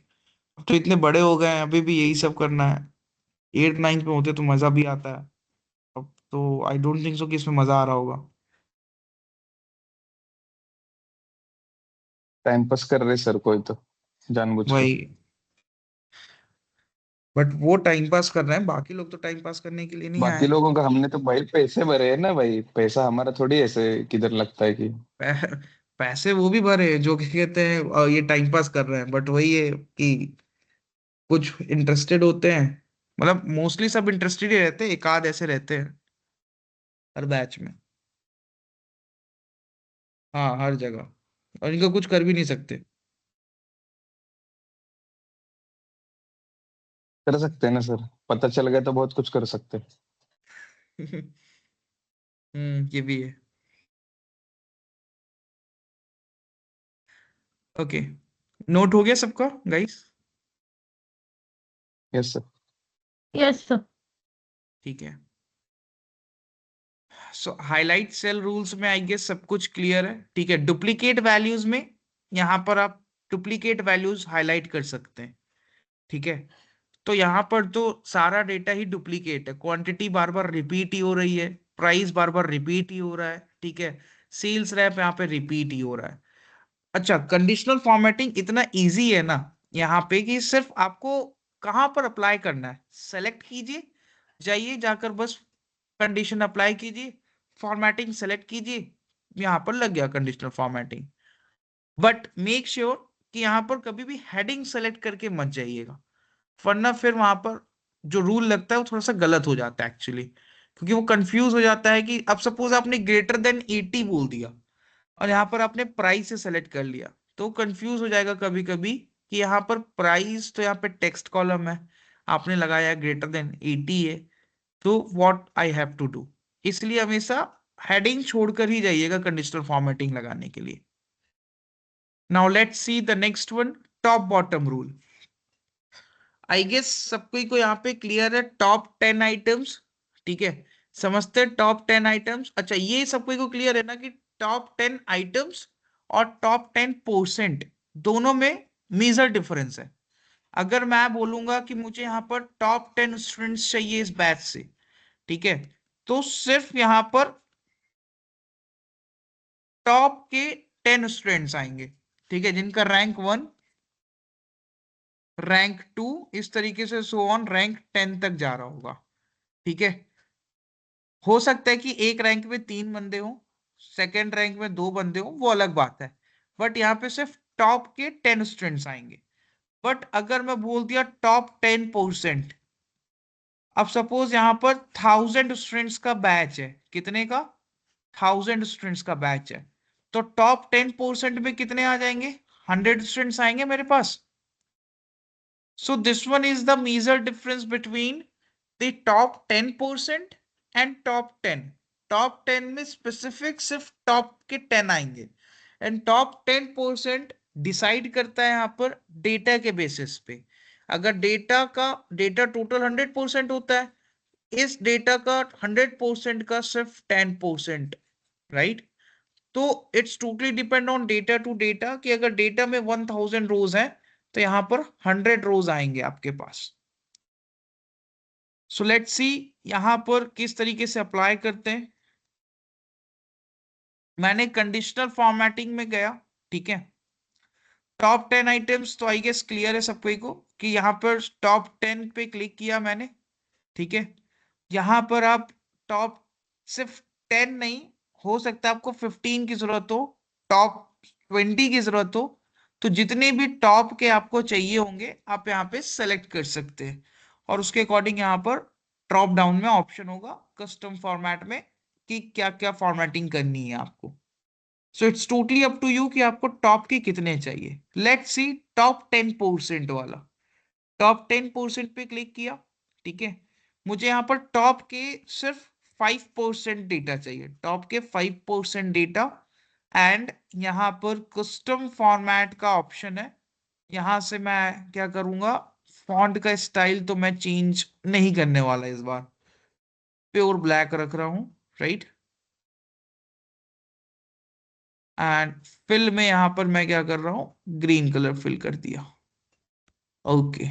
अब तो इतने बड़े हो गए हैं, अभी भी यही सब करना है। 8 9 में होते तो मजा भी आता है, अब तो आई डोंट थिंक सो कि इसमें मजा आ रहा होगा। टाइम पास कर रहे सर कोई तो जानबूझ के। वही, बट वो टाइम पास कर रहे हैं, बाकी लोग तो टाइम पास करने के लिए नहीं बाकी आए। लोगों का हमने तो भाई पैसे भरे हैं ना भाई, पैसा हमारा थोड़ी ऐसे किधर लगता है कि। पैसे वो भी भरे हैं जो कि कहते हैं ये टाइम पास कर रहे हैं, बट वही है कि कुछ इंटरेस्टेड होते हैं, मतलब मोस्टली सब इंटरेस्टेड ही रहते हैं, एक आध ऐसे रहते हैं हर बैच में। हाँ, हर जगह, और इनका कुछ कर भी नहीं सकते। कर सकते हैं ना सर, पता चल गया तो बहुत कुछ कर सकते हैं। ये भी है। ओके, नोट हो गया सबका guys? Yes sir. Yes sir. ठीक है। सो हाईलाइट सेल रूल्स में आई गेस सब कुछ क्लियर है। ठीक है, डुप्लीकेट वैल्यूज में यहाँ पर आप डुप्लीकेट वैल्यूज हाईलाइट कर सकते हैं। ठीक है, तो यहाँ पर तो सारा डेटा ही डुप्लीकेट है, क्वांटिटी बार बार रिपीट ही हो रही है, प्राइस बार बार रिपीट ही हो रहा है। ठीक है, सेल्स रैप यहाँ पे रिपीट ही हो रहा है। अच्छा, कंडीशनल फॉर्मेटिंग इतना इजी है ना यहाँ पे कि सिर्फ आपको कहाँ पर अप्लाई करना है सेलेक्ट कीजिए, जाइए जाकर बस कंडीशन अप्लाई कीजिए, फॉर्मेटिंग सेलेक्ट कीजिए, यहाँ पर लग गया conditional formatting. But make sure कि यहाँ पर कभी भी हेडिंग सेलेक्ट करके मत जाइएगा, वरना फिर वहां पर जो रूल लगता है वो थोड़ा सा गलत हो जाता है एक्चुअली, क्योंकि वो कंफ्यूज हो जाता है कि अब सपोज आपने ग्रेटर देन 80 बोल दिया, और यहाँ पर आपने प्राइस से सेलेक्ट कर लिया, तो कंफ्यूज हो जाएगा कभी कभी कि यहाँ पर प्राइस, तो यहाँ पे टेक्स्ट कॉलम है, आपने लगाया ग्रेटर देन 80 है, तो what I have to do. इसलिए हमेशा हेडिंग छोड़कर ही जाइएगा कंडीशनल फॉर्मेटिंग लगाने के लिए। Now let's see the next one, top bottom rule. I guess सबको को यहाँ पे क्लियर है, टॉप 10 आइटम्स, ठीक है, समझते हैं टॉप 10 आइटम्स। अच्छा, ये सबको को क्लियर है ना कि टॉप 10 आइटम्स और टॉप 10% दोनों में मेजर डिफरेंस है। अगर मैं बोलूंगा कि मुझे यहाँ पर टॉप 10 स्टूडेंट्स चाहिए इस बैच से, ठीक है, तो सिर्फ यहाँ पर टॉप के 10 स्टूडेंट्स आएंगे, ठीक है, जिनका रैंक 1, रैंक 2, इस तरीके से सो ऑन रैंक 10 तक जा रहा होगा, ठीक है। हो सकता है कि एक रैंक में 3 बंदे हो, सेकंड रैंक में 2 बंदे हो, वो अलग बात है, बट यहाँ पे सिर्फ टॉप के 10 स्टूडेंट्स आएंगे। बट अगर मैं बोल दिया टॉप 10%, अब सपोज यहाँ पर 1000 स्टूडेंट्स का बैच है, कितने का, 1000 स्टूडेंट्स का बैच है, तो टॉप 10% में कितने आ जाएंगे, 100 स्टूडेंट्स आएंगे मेरे पास। So this one is the major difference between the top 10% and top 10. Top 10 में specific सिर्फ top के 10 आएंगे, and top 10% डिसाइड करता है यहाँ पर डेटा के बेसिस पे। अगर डेटा टोटल 100% होता है, इस डेटा का 100% का सिर्फ 10%, राइट। तो it's totally depend on data to data कि अगर डेटा में 1000 रोज हैं तो यहां पर 100 रोज आएंगे आपके पास। सो लेट्स सी यहां पर किस तरीके से अप्लाई करते हैं। मैंने कंडीशनल फॉर्मेटिंग में गया, ठीक है, टॉप 10 आइटम्स, तो आई गेस क्लियर है सबको को कि यहाँ पर टॉप 10 पे क्लिक किया मैंने, ठीक है। यहाँ पर आप टॉप सिर्फ 10 नहीं, हो सकता है आपको 15 की जरूरत हो, टॉप 20 की जरूरत हो, तो जितने भी टॉप के आपको चाहिए होंगे आप यहाँ पे सेलेक्ट कर सकते हैं, और उसके अकॉर्डिंग यहाँ पर ड्रॉप डाउन में ऑप्शन होगा कस्टम फॉर्मेट में कि क्या क्या फॉर्मेटिंग करनी है आपको। So it's totally up to you कि आपको टॉप के कितने चाहिए। लेट्स सी टॉप 10% वाला, टॉप 10% पे क्लिक किया, ठीक है, मुझे यहाँ पर टॉप के सिर्फ 5% डेटा चाहिए, टॉप के 5% डेटा, एंड यहाँ पर कस्टम फॉर्मेट का ऑप्शन है। यहाँ से मैं क्या करूंगा, फॉन्ट का स्टाइल तो मैं चेंज नहीं करने वाला इस बार, प्योर ब्लैक रख रहा हूँ, राइट। एंड फिल में यहाँ पर मैं क्या कर रहा हूँ, ग्रीन कलर फिल कर दिया, ओके।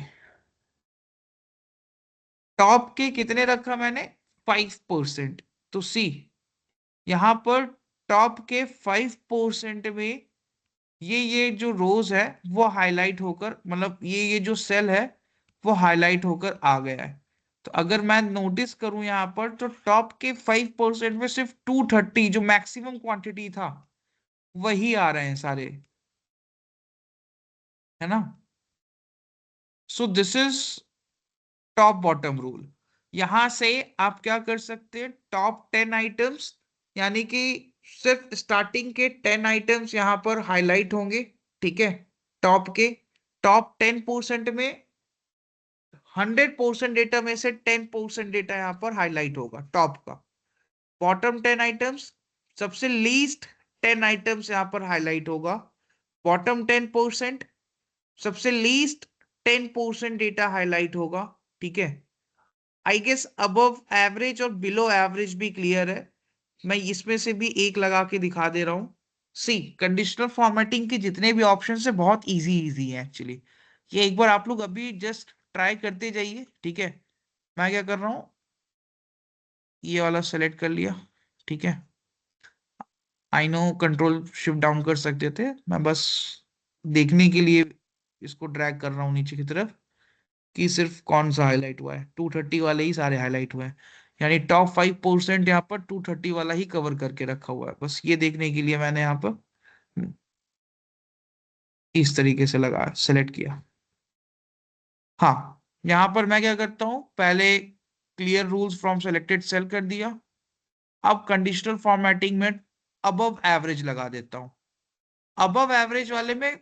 टॉप के कितने रखा मैंने, 5%, तो सी यहां पर टॉप के 5% में ये जो रोज है वो हाईलाइट होकर, मतलब ये जो सेल है वो हाईलाइट होकर आ गया है। तो अगर मैं नोटिस करूं यहाँ पर, तो टॉप के 5% में सिर्फ 230 जो मैक्सिमम क्वांटिटी था वही आ रहे हैं सारे, है ना। So this is top bottom rule. यहां से आप क्या कर सकते हैं, टॉप 10 आइटम्स, यानी कि सिर्फ स्टार्टिंग के 10 आइटम्स यहां पर हाईलाइट होंगे, ठीक है, टॉप के। टॉप 10% में 100% डेटा में से 10% डेटा यहां पर हाईलाइट होगा टॉप का। बॉटम 10 आइटम्स, सबसे लीस्ट 10 आइटम्स यहां पर हाईलाइट होगा। बॉटम 10%, सबसे लीस्ट 10% डेटा हाईलाइट होगा, ठीक है। आई गेस अबव एवरेज और बिलो एवरेज भी क्लियर है, मैं इसमें से भी एक लगा के दिखा दे रहा हूं। सी कंडीशनल फॉर्मेटिंग के जितने भी ऑप्शन है बहुत इजी इजी है एक्चुअली, ये एक बार आप लोग अभी जस्ट ट्राई करते जाइए, ठीक है। मैं क्या कर रहा हूँ, ये वाला सेलेक्ट कर लिया, ठीक है। I know control shift down कर सकते थे, मैं बस देखने के लिए इसको ड्रैग कर रहा हूँ नीचे की तरफ कि सिर्फ कौन सा हाईलाइट हुआ है, 230 वाले ही सारे हाईलाइट हुए हैं, यानी टॉप 5% यहाँ पर 230 वाला ही कवर करके रखा हुआ है। बस ये देखने के लिए मैंने यहाँ पर इस तरीके से लगा सेलेक्ट किया। हाँ, यहाँ पर मैं क्या करता हूँ, पहले clear rules from selected cell कर दिया। अब कंडीशनल फॉर्मेटिंग में अबव एवरेज लगा देता हूं। अबव एवरेज वाले में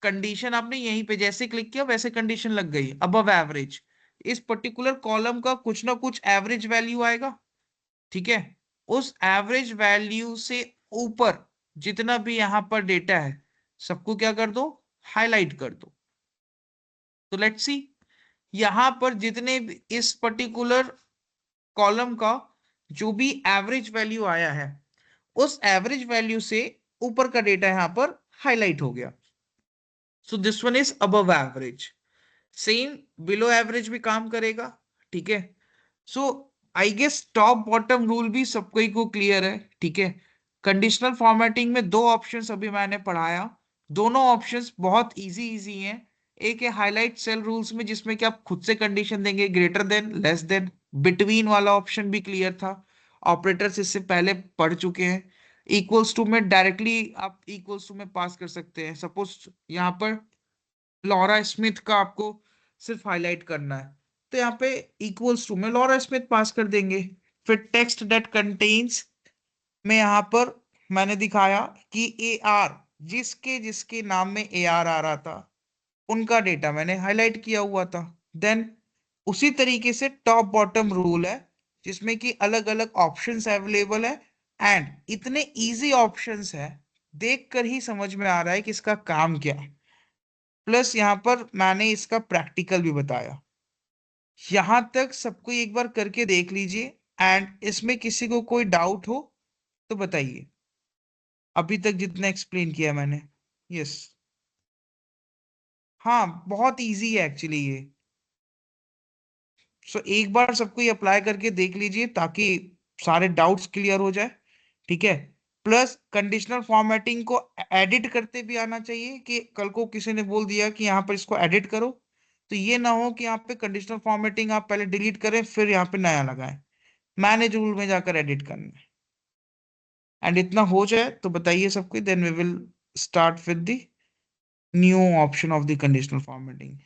कंडीशन आपने यहीं पे जैसे क्लिक किया वैसे कंडीशन लग गई, अबव एवरेज। इस पर्टिकुलर कॉलम का कुछ ना कुछ एवरेज वैल्यू आएगा, ठीक है। उस एवरेज वैल्यू से ऊपर जितना भी यहां पर डेटा है सबको क्या कर दो, हाईलाइट कर दो। तो लेट्स सी, यहां पर जितने भी इस पर्टिकुलर कॉलम का जो भी एवरेज वैल्यू आया है उस एवरेज वैल्यू से ऊपर का डेटा यहां पर हाईलाइट हो गया। So this one is above average. Same below average भी काम करेगा, ठीक है। So I guess top bottom rule भी सबको ही को क्लियर है, ठीक है। कंडीशनल फॉर्मेटिंग में दो ऑप्शंस अभी मैंने पढ़ाया, दोनों ऑप्शंस बहुत इजी इजी हैं। एक है हाईलाइट सेल रूल्स में जिसमें कि आप खुद से कंडीशन देंगे, greater than, less than, between वाला ऑप्शन भी क्लियर था, ऑपरेटर्स इससे पहले पढ़ चुके हैं। इक्वल्स टू में डायरेक्टली आप इक्वल्स टू में पास कर सकते हैं। सपोज यहाँ पर लॉरा स्मिथ का आपको सिर्फ हाईलाइट करना है तो यहाँ पे इक्वल्स टू में लॉरा स्मिथ पास कर देंगे। फिर टेक्स्ट दैट कंटेन्स में यहाँ पर मैंने दिखाया कि ए आर, जिसके जिसके नाम में ए आर आ रहा था उनका डेटा मैंने हाईलाइट किया हुआ था। देन उसी तरीके से टॉप बॉटम रूल है जिसमें कि अलग अलग ऑप्शंस अवेलेबल है एंड इतने इजी ऑप्शंस है देखकर ही समझ में आ रहा है कि इसका काम क्या है। प्लस यहाँ पर मैंने इसका प्रैक्टिकल भी बताया। यहां तक सबको एक बार करके देख लीजिए एंड इसमें किसी को कोई डाउट हो तो बताइए, अभी तक जितना एक्सप्लेन किया मैंने। यस, हाँ बहुत इजी है एक्चुअली ये। सो एक बार सबको ये अप्लाई करके देख लीजिए ताकि सारे डाउट्स क्लियर हो जाए, ठीक है। प्लस कंडीशनल फॉर्मेटिंग को एडिट करते भी आना चाहिए कि कल को किसी ने बोल दिया कि यहाँ पर इसको एडिट करो तो ये ना हो कि यहाँ पे कंडीशनल फॉर्मेटिंग आप पहले डिलीट करें फिर यहाँ पे नया लगाएं, मैनेज रूल में जाकर एडिट करना है। एंड इतना हो जाए तो बताइए सबको, then we will start with the new option of the conditional formatting,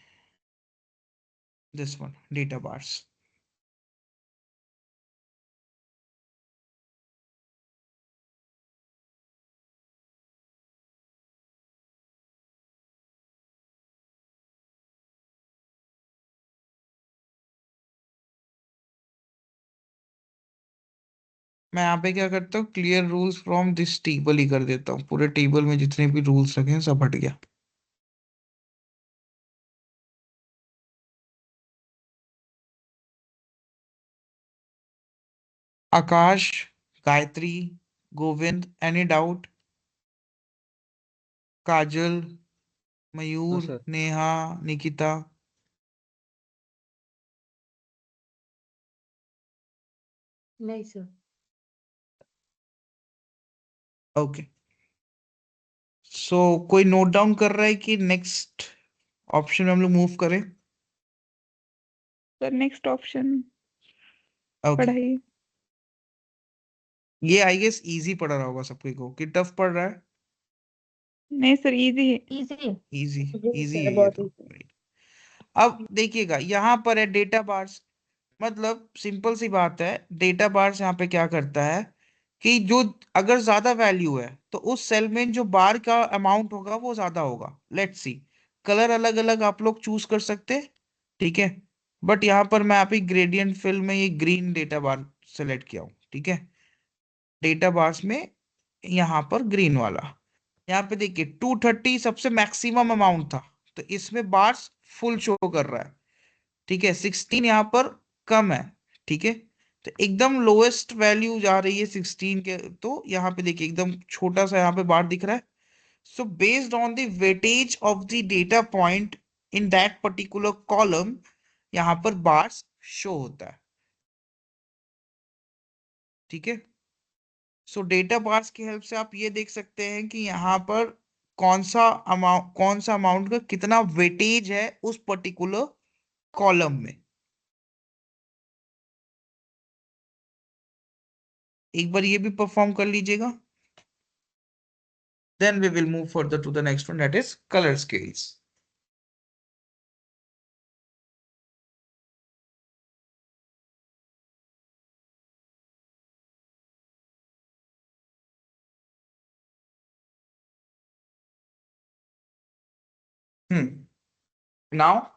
this one data bars. मैं यहाँ पे क्या करता हूँ, clear rules from this table ही कर देता हूँ, पूरे टेबल में जितने भी रूल्स रखे हैं सब हट गया। आकाश, गायत्री, गोविंद, एनी डाउट? काजल, नो मयूर, सर। नेहा, निकिता? नहीं सर। ओके, सो कोई नोट डाउन कर रहा है कि नेक्स्ट ऑप्शन में हम लोग मूव करें? सर नेक्स्ट ऑप्शन ओके, पढ़ाइए। ये आई गेस इजी पढ़ रहा होगा सबको को कि टफ पढ़ रहा है? नहीं सर इजी है। इजी। इजी, जी इजी सर, है ये बहुत तो। easy। Great। अब देखिएगा यहाँ पर है डेटा बार्स, मतलब सिंपल सी बात है, डेटा बार्स यहाँ पे क्या करता है कि जो अगर ज्यादा वैल्यू है तो उस सेल में जो बार का अमाउंट होगा वो ज्यादा होगा। लेट्स सी, कलर अलग अलग आप लोग चूज कर सकते हैं, ठीक है। बट यहाँ पर मैं आप ही ग्रेडियंट फिल में ये ग्रीन डेटा बार सेलेक्ट किया हूँ, ठीक है। डेटा बार्स में यहाँ पर ग्रीन वाला, यहाँ पे देखिए 230 सबसे मैक्सिमम अमाउंट था तो इसमें बार्स फुल शो कर रहा है, ठीक है। 16 यहाँ पर कम है, ठीक है। तो एकदम लोएस्ट वैल्यू जा रही है 16 के, तो यहाँ पे देखिए एकदम छोटा सा यहाँ पे बार दिख रहा है। So based on the weightage of the data point in that particular column यहाँ पर बार्स शो होता है, ठीक है। सो डेटा बार्स की हेल्प से आप ये देख सकते हैं कि यहाँ पर कौन सा अमाउंट का कितना वेटेज है उस पर्टिकुलर कॉलम में। एक बार ये भी परफॉर्म कर लीजिएगा, then we will move further to the next one, that is color scales. Now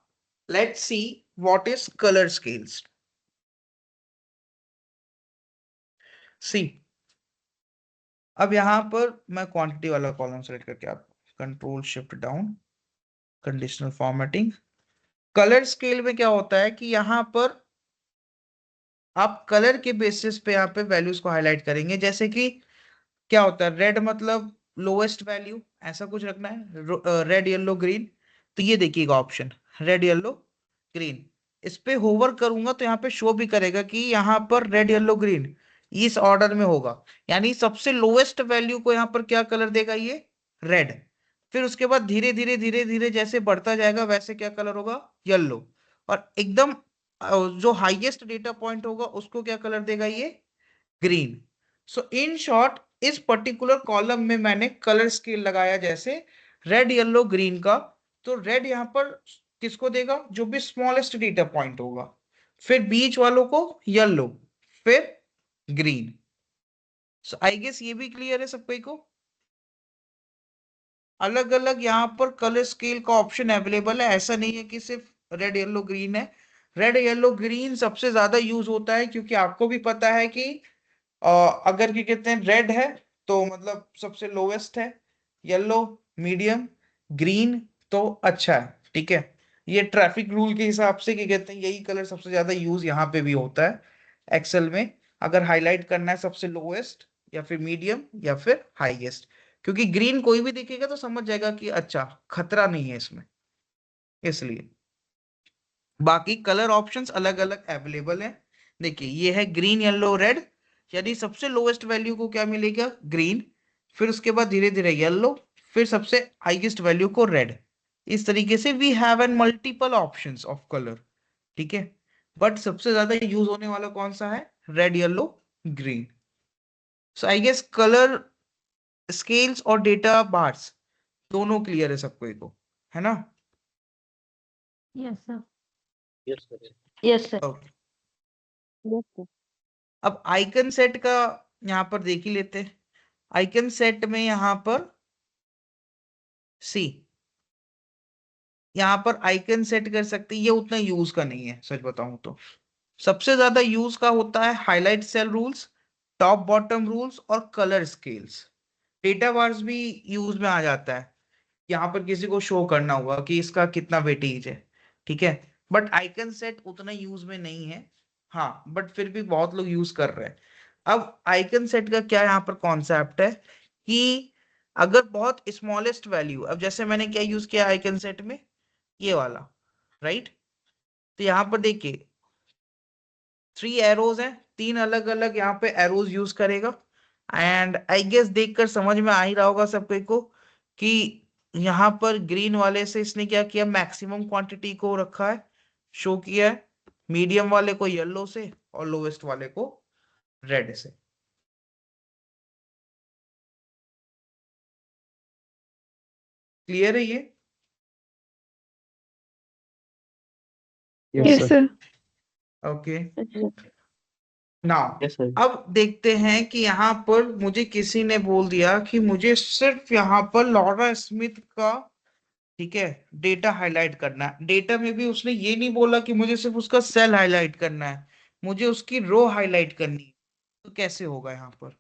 let's see what is color scales. See, अब यहां पर मैं क्वांटिटी वाला कॉलम सेलेक्ट करके आप control shift down, conditional formatting. Colour scale में क्या होता है कि यहां पर आप कलर के बेसिस पे यहाँ पे वैल्यूज को हाईलाइट करेंगे। जैसे कि क्या होता है, रेड मतलब लोएस्ट वैल्यू, ऐसा कुछ रखना है, रेड येलो ग्रीन। तो ये देखिएगा ऑप्शन रेड येलो ग्रीन, इस पे होवर करूंगा तो यहाँ पे शो भी करेगा कि यहाँ पर रेड येलो ग्रीन इस ऑर्डर में होगा। यानी सबसे लोएस्ट वैल्यू को यहाँ पर क्या कलर देगा, ये रेड। फिर उसके बाद धीरे धीरे धीरे धीरे जैसे बढ़ता जाएगा वैसे क्या कलर होगा, येलो। और एकदम जो हाईएस्ट डेटा पॉइंट होगा उसको क्या कलर देगा, ये ग्रीन। सो इन शॉर्ट इस पर्टिकुलर कॉलम में मैंने कलर स्केल लगाया जैसे रेड येलो ग्रीन का। तो रेड यहां पर किसको देगा, जो भी स्मॉलेस्ट डेटा पॉइंट होगा, फिर बीच वालों को येलो, फिर ग्रीन। सो आई गेस ये भी क्लियर है सबको को। अलग अलग यहाँ पर कलर स्केल का ऑप्शन अवेलेबल है, ऐसा नहीं है कि सिर्फ रेड येलो ग्रीन है। रेड येलो ग्रीन सबसे ज्यादा यूज होता है क्योंकि आपको भी पता है कि अगर क्या कहते हैं रेड है तो मतलब सबसे लोवेस्ट है, येलो मीडियम, ग्रीन तो अच्छा है। ठीक है, ये ट्रैफिक रूल के हिसाब से क्या कहते हैं यही कलर सबसे ज्यादा यूज यहाँ पे भी होता है एक्सेल में। अगर हाईलाइट करना है सबसे लोवेस्ट या फिर मीडियम या फिर हाईएस्ट, क्योंकि ग्रीन कोई भी दिखेगा तो समझ जाएगा कि अच्छा खतरा नहीं है इसमें, इसलिए। बाकी कलर ऑप्शंस अलग अलग अवेलेबल हैं। देखिए ये है ग्रीन येलो रेड, यानी सबसे लोएस्ट वैल्यू को क्या मिलेगा, ग्रीन, फिर उसके बाद धीरे धीरे येलो, फिर सबसे हाईएस्ट वैल्यू को रेड। इस तरीके से we have an multiple options of colour. ठीक है, बट सबसे ज्यादा यूज होने वाला कौन सा है, red yellow green. So I guess colour scales और डेटा बार्स दोनों क्लियर है सबको को, है ना। Yes sir. Yes sir. Okay, अब आइकन सेट का यहाँ पर देख ही लेते हैं। आइकन सेट में यहाँ पर सी, यहाँ पर आइकन सेट कर सकते हैं, ये उतना यूज का नहीं है सच बताऊं तो। सबसे ज्यादा यूज का होता है highlight cell rules, top bottom rules और कलर स्केल्स। डेटा बार्स भी यूज में आ जाता है, यहाँ पर किसी को शो करना हुआ कि इसका कितना वेटेज है। ठीक है, बट आइकन सेट उतना यूज में नहीं है। हाँ, बट फिर भी बहुत लोग यूज कर रहे हैं। अब आइकन सेट का क्या यहाँ पर कॉन्सेप्ट है कि अगर बहुत स्मॉलेस्ट वैल्यू, अब जैसे मैंने क्या यूज किया आइकन सेट में, ये वाला, राइट। तो यहाँ पर देखिए 3 एरोज हैं, 3 अलग अलग यहाँ पे एरोज यूज करेगा। एंड आई गेस देखकर समझ में आ ही रहा होगा सबको को कि यहाँ पर ग्रीन वाले से इसने क्या किया, मैक्सिमम क्वांटिटी को रखा है, शो किया है, मीडियम वाले को येलो से और लोवेस्ट वाले को रेड से। क्लियर है ये। Yes sir. ओके, नाउ अब देखते हैं कि यहाँ पर मुझे किसी ने बोल दिया कि मुझे सिर्फ यहाँ पर लॉरा स्मिथ का, ठीक है, डेटा हाईलाइट करना है। डेटा में भी उसने ये नहीं बोला कि मुझे सिर्फ उसका सेल हाईलाइट करना है, मुझे उसकी रो हाईलाइट करनी है। तो कैसे होगा यहाँ पर,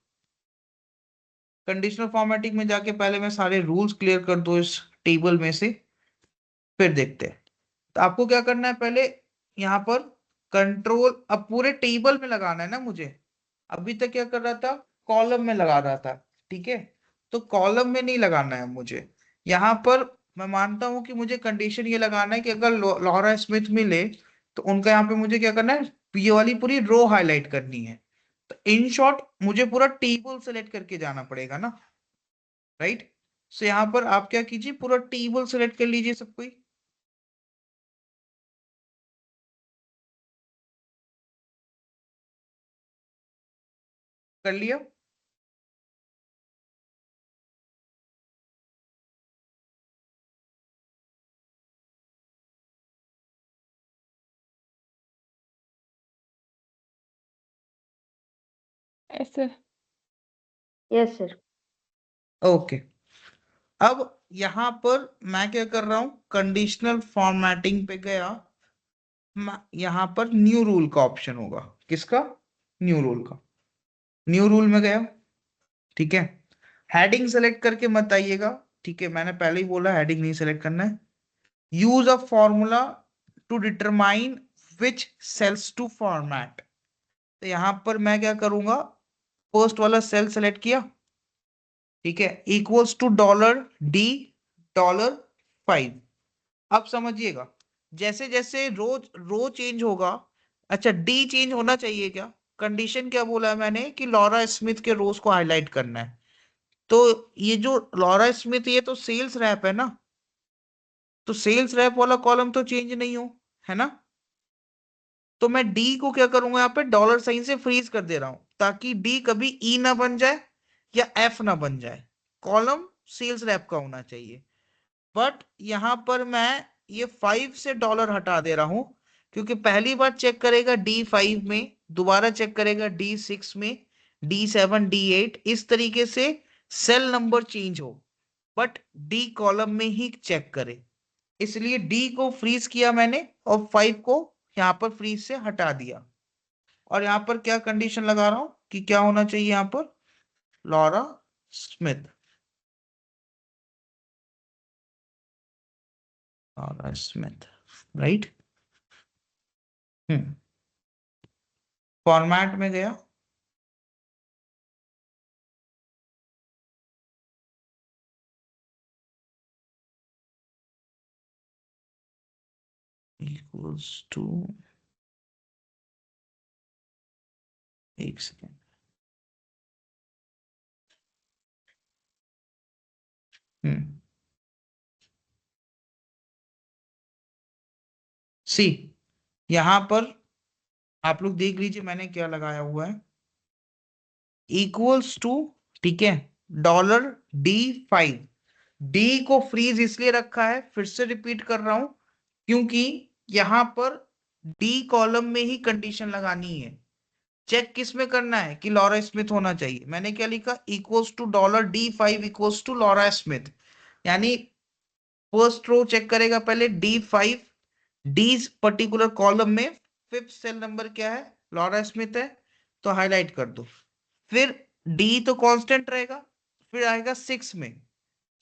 कंडीशनल फॉर्मेटिंग में जाके पहले मैं सारे रूल्स क्लियर कर दूं इस टेबल में से, फिर देखते हैं। तो आपको क्या करना है, पहले यहाँ पर कंट्रोल, अब पूरे टेबल में लगाना है ना मुझे। अभी तक क्या कर रहा था, कॉलम में लगा रहा था। ठीक है, तो कॉलम में नहीं लगाना है मुझे। यहाँ पर मैं मानता हूं कि मुझे कंडीशन ये लगाना है कि अगर लॉरा स्मिथ मिले तो उनका यहाँ पे मुझे क्या करना है, ये वाली पूरी रो हाईलाइट करनी है। तो इन शॉर्ट मुझे पूरा टेबल सेलेक्ट करके जाना पड़ेगा ना, राइट। सो यहाँ पर आप क्या कीजिए, पूरा टेबल सेलेक्ट कर लीजिए सब कोई। कर लिया। Yes sir. Yes sir. Okay, अब यहाँ पर मैं क्या कर रहा हूं, कंडीशनल फॉर्मेटिंग पे गया, यहाँ पर न्यू रूल का ऑप्शन होगा। किसका? न्यू रूल का। न्यू रूल में गया, ठीक है। हेडिंग सेलेक्ट करके मत आइएगा, ठीक है, मैंने पहले ही बोला हेडिंग नहीं सेलेक्ट करना है। Use a formula to determine which cells to format. तो यहां पर मैं क्या करूंगा, फर्स्ट वाला सेल सेलेक्ट किया, ठीक है, इक्वल्स टू $D5। अब समझिएगा, जैसे जैसे रोज रो चेंज होगा, अच्छा डी चेंज होना चाहिए क्या? कंडीशन क्या बोला है मैंने कि लॉरा स्मिथ के रोज को हाईलाइट करना है। तो ये जो लॉरा स्मिथ, ये तो सेल्स रैप है ना, तो सेल्स रैप वाला कॉलम तो चेंज नहीं हो, है ना। तो मैं डी को क्या करूंगा, यहाँ पे डॉलर साइन से फ्रीज कर दे रहा हूं, ताकि डी कभी ई ना बन जाए या एफ ना बन जाए। कॉलम सेल्स रैप का होना चाहिए। बट यहां पर मैं ये 5 से डॉलर हटा दे रहा हूं, क्योंकि पहली बार चेक करेगा D5 में, दोबारा चेक करेगा D6 में, D7, D8, इस तरीके से सेल नंबर चेंज हो, बट डी कॉलम में ही चेक करे। इसलिए डी को फ्रीज किया मैंने और 5 को यहां पर फ्रीज से हटा दिया। और यहां पर क्या कंडीशन लगा रहा हूं कि क्या होना चाहिए यहां पर, Laura Smith. Laura Smith, right. Format में गया, इक्वल्स टू, एक सेकेंड, सी, यहां पर आप लोग देख लीजिए मैंने क्या लगाया हुआ है, इक्वल्स टू, ठीक है, $D5। डी को फ्रीज इसलिए रखा है, फिर से रिपीट कर रहा हूं, क्योंकि यहां पर डी कॉलम में ही कंडीशन लगानी है। चेक किस में करना है कि लॉरा स्मिथ होना चाहिए। मैंने क्या लिखा, equals to $D5 equals to Laura Smith. यानी फर्स्ट रो चेक करेगा पहले D5, डी पर्टिकुलर कॉलम में फिफ्थ सेल नंबर क्या है, लॉरा स्मिथ है, तो हाईलाइट कर दो। फिर डी तो कांस्टेंट रहेगा, फिर आएगा 6 में,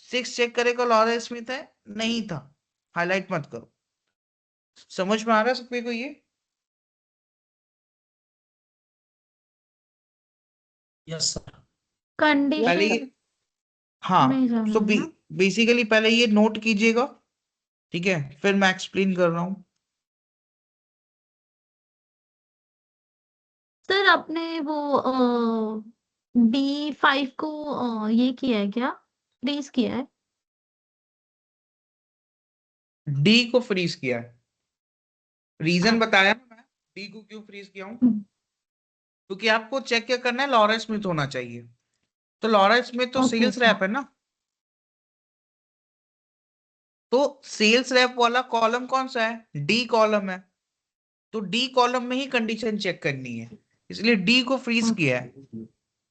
6 चेक करेगा लॉरा स्मिथ है, नहीं था, हाईलाइट मत करो। समझ में आ रहा है सबको को ये? Yes sir. पहले कंडीशन ये, हाँ, में तो जाना ना। बेसिकली पहले ये नोट कीजिएगा, ठीक है, फिर मैं एक्सप्लेन कर रहा हूं। सर आपने वो D5 को ये किया है क्या, फ्रीज किया है? डी को फ्रीज किया है, रीजन बताया ना मैं, डी को क्यों फ्रीज किया हूं, क्योंकि आपको चेक क्या करना है, लॉरा स्मिथ होना चाहिए। तो लॉरा स्मिथ तो ओके सेल्स रैप है ना, तो सेल्स रैप वाला कॉलम कौन सा है, डी कॉलम है, तो डी कॉलम में ही कंडीशन चेक करनी है, इसलिए डी को फ्रीज किया है।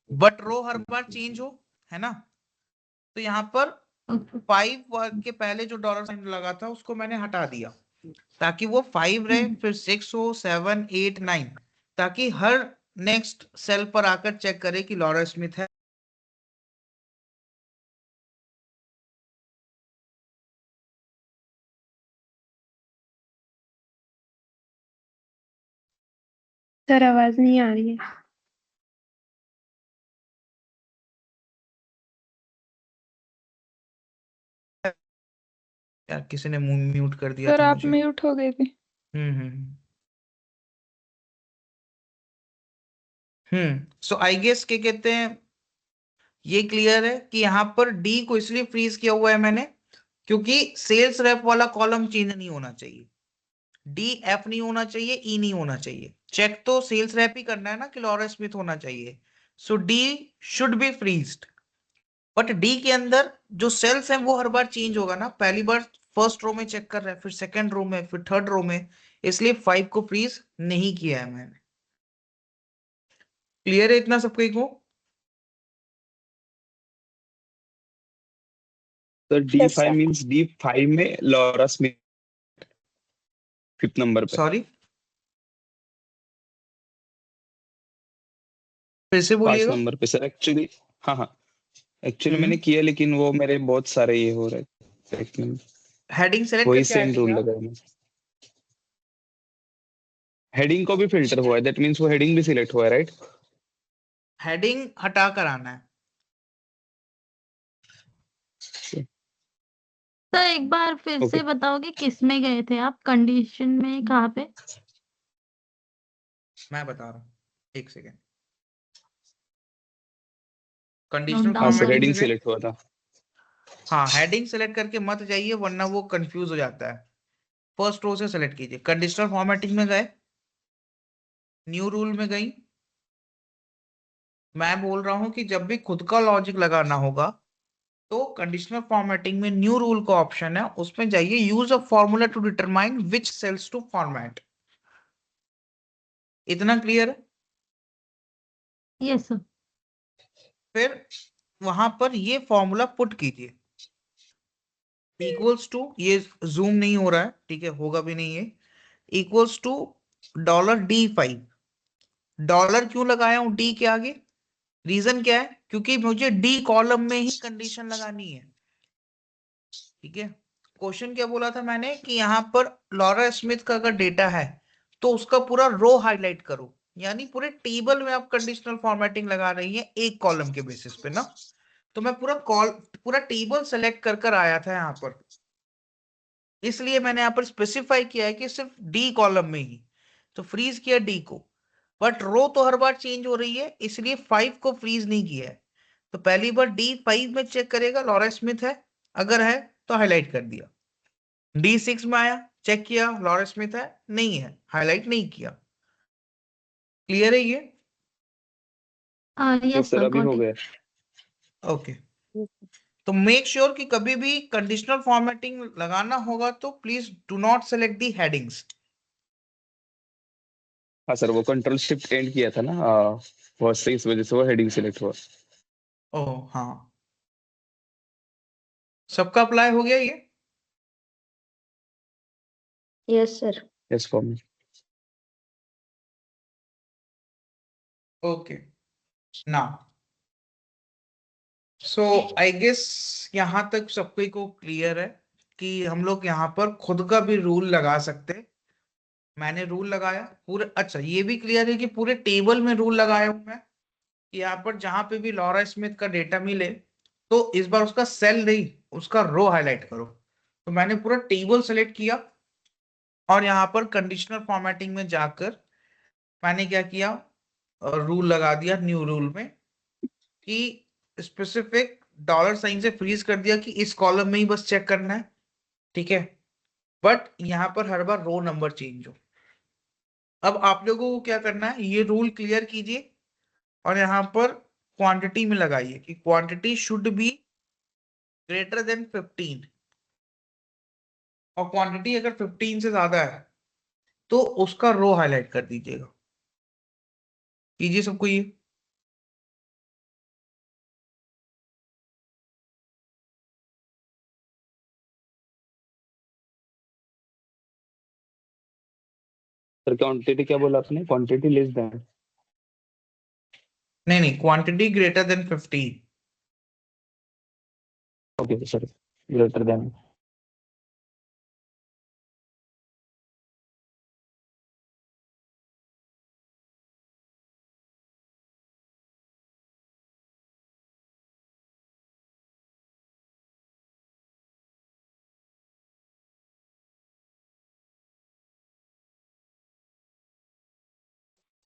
But row her bar change हो, है ना, तो यहाँ पर 5 के पहले जो डॉलर साइन लगा था उसको मैंने हटा दिया, ताकि वो 5 रहे, फिर 6 हो, 7, 8, 9, ताकि हर नेक्स्ट सेल पर आकर चेक करे कि लॉरा स्मिथ है। सर आवाज नहीं आ रही है। यार किसी ने म्यूट कर दिया सर था आप मुझे। म्यूट हो गए थे। सो आई गेस क्या कहते हैं, ये क्लियर है कि यहाँ पर डी को इसलिए फ्रीज किया हुआ है मैंने, क्योंकि सेल्स रेप वाला कॉलम चेंज नहीं होना चाहिए, डी एफ नहीं होना चाहिए, ई नहीं होना चाहिए। चेक तो सेल्स रेप ही करना है ना कि लॉरा स्मिथ होना चाहिए, so D should be freezed. But D के अंदर जो सेल्स हैं वो हर बार चेंज होगा ना, पहली बार फर्स्ट रो में चेक कर रहा है, फिर सेकंड रो में, फिर थर्ड रो में, इसलिए 5 को फ्रीज नहीं किया है मैंने। क्लियर है इतना सबको को? तो Yes, D5 sir. Means D5 में लॉरा स्मिथ 5th नंबर पे, सॉरी, फिर से 5 बोलिएगा। नंबर पे सर एक्चुअली। हाँ हाँ, एक्चुअली मैंने हम्म, किया लेकिन वो मेरे बहुत सारे ये हो रहे थे, एक मिनट, हेडिंग सेलेक्ट वही करके आए सेम थे रूल क्या? लगाया मैंने। हेडिंग को भी फिल्टर हुआ है, दैट मींस वो हेडिंग भी सिलेक्ट हुआ है, राइट? हेडिंग हटा कर आना है। तो एक बार फिर ओके, से बताओगे किस में गए थे आप, कंडीशन में कहाँ पे? मैं बता रहा हूँ, एक सेकेंड। नोट कंडीशनल हाँ डाउन सर, करो। फॉर्मेटिंग हेडिंग में गए। सिलेक्ट हुआ था। हाँ, हेडिंग सेलेक्ट करके मत जाइए वरना वो कंफ्यूज हो जाता है। फर्स्ट रो से सेलेक्ट कीजिए। कंडीशनल फॉर्मेटिंग में गए, न्यू रूल में गई। मैं बोल रहा हूँ कि जब भी खुद का लॉजिक लगाना होगा तो कंडीशनल फॉर्मेटिंग में न्यू रूल का ऑप्शन है, उसमें जाइए, use a formula to determine which cells to format. इतना क्लियर है? Yes sir. फिर वहां पर ये फॉर्मूला पुट कीजिए, इक्वल्स टू, ये जूम नहीं हो रहा है, ठीक है, होगा भी नहीं है, इक्वल्स टू $D5। डॉलर क्यों लगाया हूं डी के आगे? रीजन क्या है? क्योंकि मुझे डी कॉलम में ही कंडीशन लगानी है, ठीक है। क्वेश्चन क्या बोला था मैंने कि यहाँ पर लॉरा स्मिथ का अगर डेटा है तो उसका पूरा रो हाईलाइट करो, यानी पूरे टेबल में आप कंडीशनल फॉर्मेटिंग लगा रही है एक कॉलम के बेसिस पे ना। तो मैं पूरा टेबल सेलेक्ट कर कर आया था यहाँ पर, इसलिए मैंने यहाँ पर स्पेसिफाई किया है कि सिर्फ डी कॉलम में ही, तो फ्रीज किया डी को। बट रो तो हर बार चेंज हो रही है, इसलिए 5 को फ्रीज नहीं किया है। तो पहली बार D5 में चेक करेगा लॉरा स्मिथ है, अगर है तो हाईलाइट कर दिया। D6 में आया, चेक किया लॉरा स्मिथ है, नहीं है, हाईलाइट नहीं किया। क्लियर है ये? यस यस सर, सर, अभी गॉट हो इट। गया। ओके। तो मेक श्योर कि कभी भी कंडीशनल फॉर्मेटिंग लगाना होगा तो please do not select the headings. हाँ सर, वो कंट्रोल शिफ्ट एंड किया था ना, बहुत सही, इस वजह से वो हेडिंग सिलेक्ट हुआ। ओह हाँ, सबका अप्लाई हो गया ये? Yes, sir. Yes for me. Okay, ना सो आई गेस यहाँ तक सबको को क्लियर है कि हम लोग यहाँ पर खुद का भी रूल लगा सकते हैं। मैंने रूल लगाया पूरे, अच्छा ये भी क्लियर है कि पूरे टेबल में रूल लगाया हूं मैं, कि यहाँ पर जहां पे भी लॉरा स्मिथ का डेटा मिले तो इस बार उसका सेल नहीं, उसका रो हाईलाइट करो। तो मैंने पूरा टेबल सेलेक्ट किया और यहाँ पर कंडीशनल फॉर्मेटिंग में जाकर मैंने क्या किया, रूल लगा दिया न्यू रूल में कि स्पेसिफिक $साइन से फ्रीज कर दिया कि इस कॉलम में ही बस चेक करना है, ठीक है। बट यहाँ पर हर बार रो नंबर चेंज हो। अब आप लोगों को क्या करना है, ये रूल क्लियर कीजिए और यहाँ पर क्वांटिटी में लगाइए कि quantity should be greater than 15, और क्वांटिटी अगर 15 से ज्यादा है तो उसका रो हाईलाइट कर दीजिएगा। कीजिए सबको ये। सर क्वांटिटी क्या बोला आपने? Quantity less than? नहीं नहीं, quantity greater than 15। Okay sir, greater than.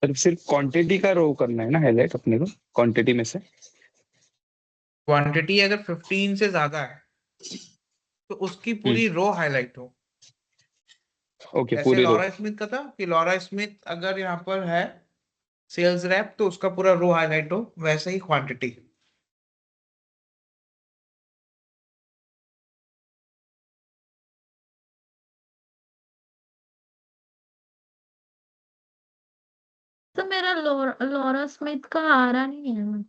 Sir सिर्फ क्वांटिटी का रो करना है ना हाईलाइट अपने को, क्वांटिटी में से? क्वांटिटी अगर 15 से ज्यादा है तो उसकी पूरी रो हाईलाइट हो। ओके, जैसे पूरी रो। लॉरा स्मिथ का था कि लॉरा स्मिथ अगर यहाँ पर है सेल्स रैप तो उसका पूरा रो हाईलाइट हो, वैसे ही क्वांटिटी। तो मेरा लॉरा स्मिथ का आ रहा नहीं है,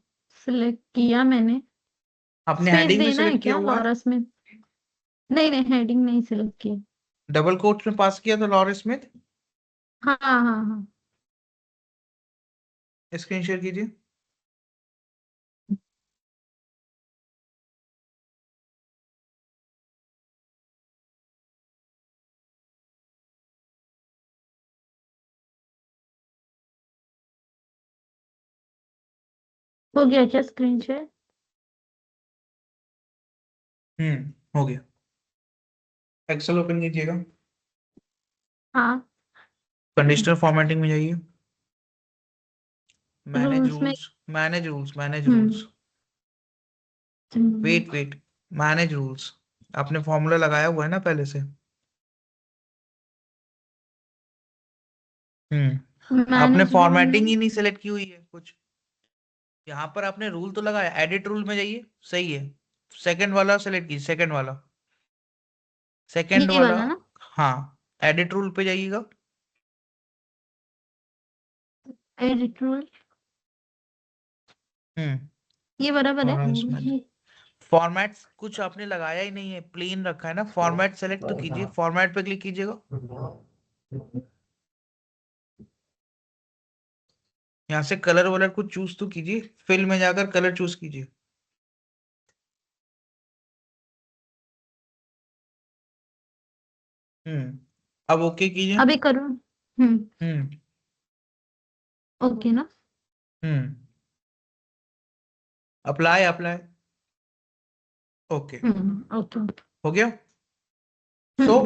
सिलेक्ट किया मैंने। आपने स्पेस हेडिंग में देना है सिलेक्ट किया क्या हुआ है? Laura Smith? नहीं नहीं, हेडिंग नहीं सिलेक्ट किया। डबल कोट्स में पास किया था लॉरेंस स्मिथ। हाँ हाँ हाँ। स्क्रीन शेयर कीजिए। हो गया क्या स्क्रीन शेयर? हो गया। एक्सेल ओपन कीजिएगा। हाँ। कंडीशनल फॉर्मेटिंग में जाइए। मैनेज रूल्स में। Rules, manage rules, manage hmm rules. Wait wait, manage rules. आपने फॉर्मूला लगाया हुआ है ना पहले से? आपने मैनेज रूल फॉर्मेटिंग में। ही नहीं सेलेक्ट की हुई है कुछ। यहाँ पर आपने रूल तो लगाया, एडिट रूल में जाइए, सही है। सेकंड वाला सेलेक्ट कीजिए, सेकंड वाला, सेकंड ये वाला। वाला ना? हाँ, एडिट रूल पे जाइएगा। Edit rule. ये बराबर और है। इसमें फॉर्मेट कुछ आपने लगाया ही नहीं है, प्लेन रखा है ना। फॉर्मेट सेलेक्ट तो कीजिए, फॉर्मेट पे क्लिक कीजिएगा। यहाँ से कलर वलर कुछ चूज तो कीजिए, फिल में जाकर कलर चूज कीजिए। अब ओके कीजिए। अभी करूँ? हम्म ओके ना? हम्म अप्लाई अप्लाई। Okay, okay. हो गया। सो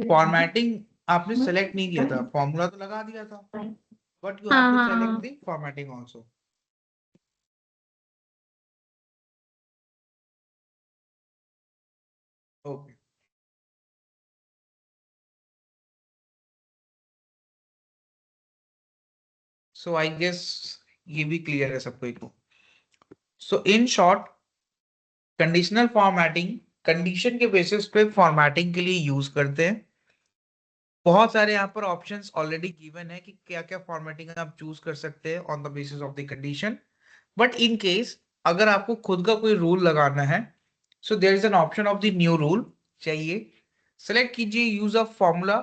फॉर्मेटिंग आपने सेलेक्ट नहीं किया था, फॉर्मूला तो लगा दिया था, बट यू हैव हाँ टू हाँ सेलेक्ट हाँ। The formatting also. Okay, so I guess ये भी क्लियर है सबको को। So in short, conditional formatting condition के बेसिस पे फॉर्मेटिंग के लिए यूज करते हैं। बहुत सारे यहाँ पर ऑप्शंस ऑलरेडी गिवन है कि क्या क्या फॉर्मेटिंग आप चूज कर सकते हैं on the basis of the condition. But in case अगर आपको खुद का कोई रूल लगाना है, so there is an option of the new rule चाहिए। सेलेक्ट कीजिए use of formula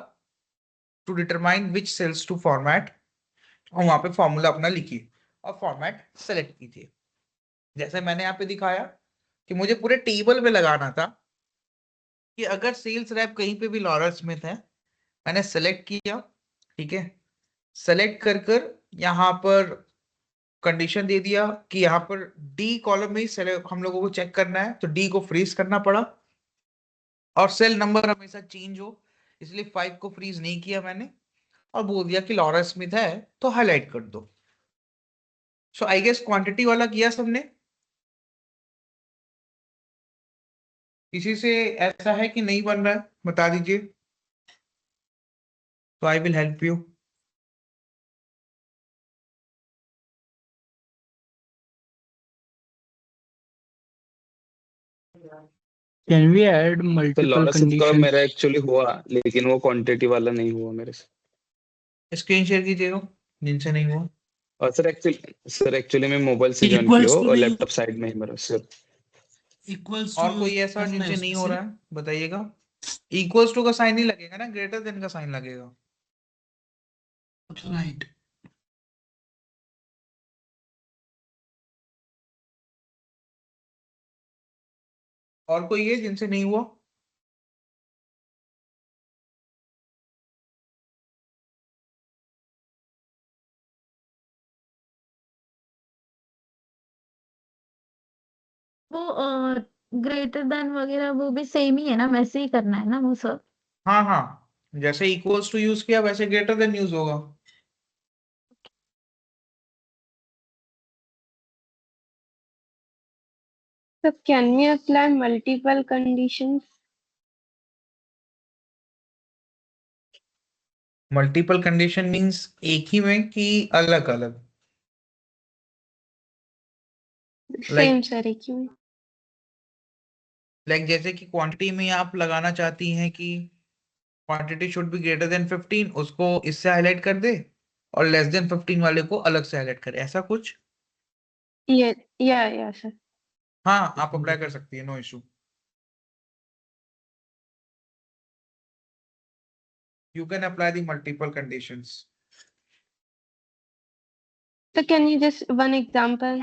to determine which cells to format, और वहां पे फॉर्मूला अपना लिखिए और फॉर्मेट सेलेक्ट कीजिए। जैसे मैंने यहाँ पे दिखाया कि मुझे पूरे टेबल में लगाना था कि अगर सेल्स रैप कहीं पे भी लॉरेंस स्मिथ है, मैंने सेलेक्ट किया, ठीक है। सेलेक्ट कर यहाँ पर कंडीशन दे दिया कि यहाँ पर डी कॉलम में ही हम लोगों को चेक करना है, तो डी को फ्रीज करना पड़ा। और सेल नंबर हमेशा चेंज हो, इसलिए 5 को फ्रीज नहीं किया मैंने, और बोल दिया कि लॉरेंस स्मिथ है तो हाईलाइट कर दो। सो आई गेस क्वांटिटी वाला किया सबने। किसी से ऐसा है कि नहीं बन रहा है, बता दीजिए, तो I will help you. Can we add तो multiple लॉरेंस का conditions? मेरा एक्चुअली हुआ, लेकिन वो क्वांटिटी वाला नहीं हुआ मेरे से। स्क्रीन शेयर कीजिएगा जिनसे नहीं हुआ। और सर एक्चुअली मैं मोबाइल से ज्वाइन किया इक्वल्स हूँ टू और भी लैपटॉप साइड में ही मेरा सर। इक्वल्स और टू कोई ऐसा करना है जिनसे नहीं उसमें हो से। रहा है, बताइएगा। इक्वल्स टू का साइन नहीं लगेगा ना, ग्रेटर देन का साइन लगेगा। राइट। और कोई है जिनसे नहीं हुआ? वो ग्रेटर देन वगैरह वो भी सेम ही है ना, वैसे ही करना है ना वो सब? हाँ हाँ, जैसे इक्वल्स टू यूज किया वैसे ग्रेटर देन यूज होगा। So can we apply multiple conditions? Multiple condition means एक ही में कि अलग अलग? Same sir, एक ही में। लाइक जैसे कि क्वांटिटी में आप लगाना चाहती हैं कि quantity should be greater than 15, उसको इससे हाईलाइट कर दे, और लेस देन 15 वाले को अलग से हाईलाइट करे, ऐसा कुछ? Yeah, sir. हाँ, आप अप्लाई कर सकती है, no issue. You can apply the multiple conditions. So can you just one example?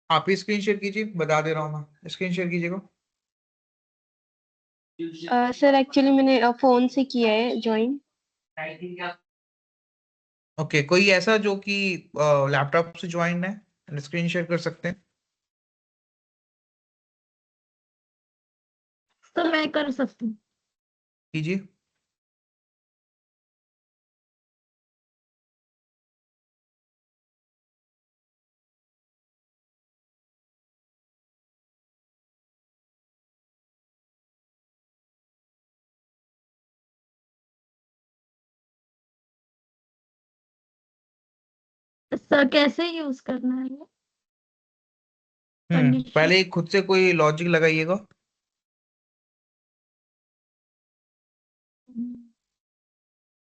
आप ही स्क्रीन शेयर कीजिए, बता दे रहा हूँ मैं, स्क्रीन शेयर कीजिएगा। सर एक्चुअली मैंने फोन से किया है ज्वाइन। ओके, कोई ऐसा जो कि लैपटॉप से ज्वाइन है, स्क्रीन शेयर कर सकते हैं? तो मैं कर सकती हूँ। कीजिए। सर कैसे यूज करना है ये कंडीशन? पहले खुद से कोई लॉजिक लगाइएगा।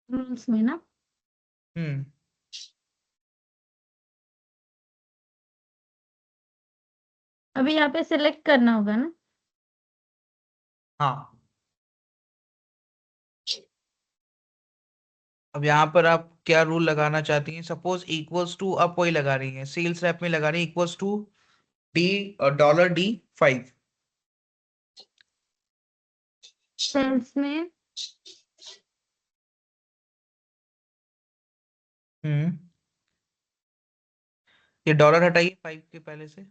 रूल्स में ना? हम्म अभी यहाँ पे सिलेक्ट करना होगा ना? हाँ, अब यहाँ पर आप क्या रूल लगाना चाहती हैं? सपोज इक्वल्स टू, आप वही लगा रही हैं, सेल्स रैप में लगा रही हैं equals to D $D5। Sales में हम्म ये डॉलर हटाइए 5 के पहले से।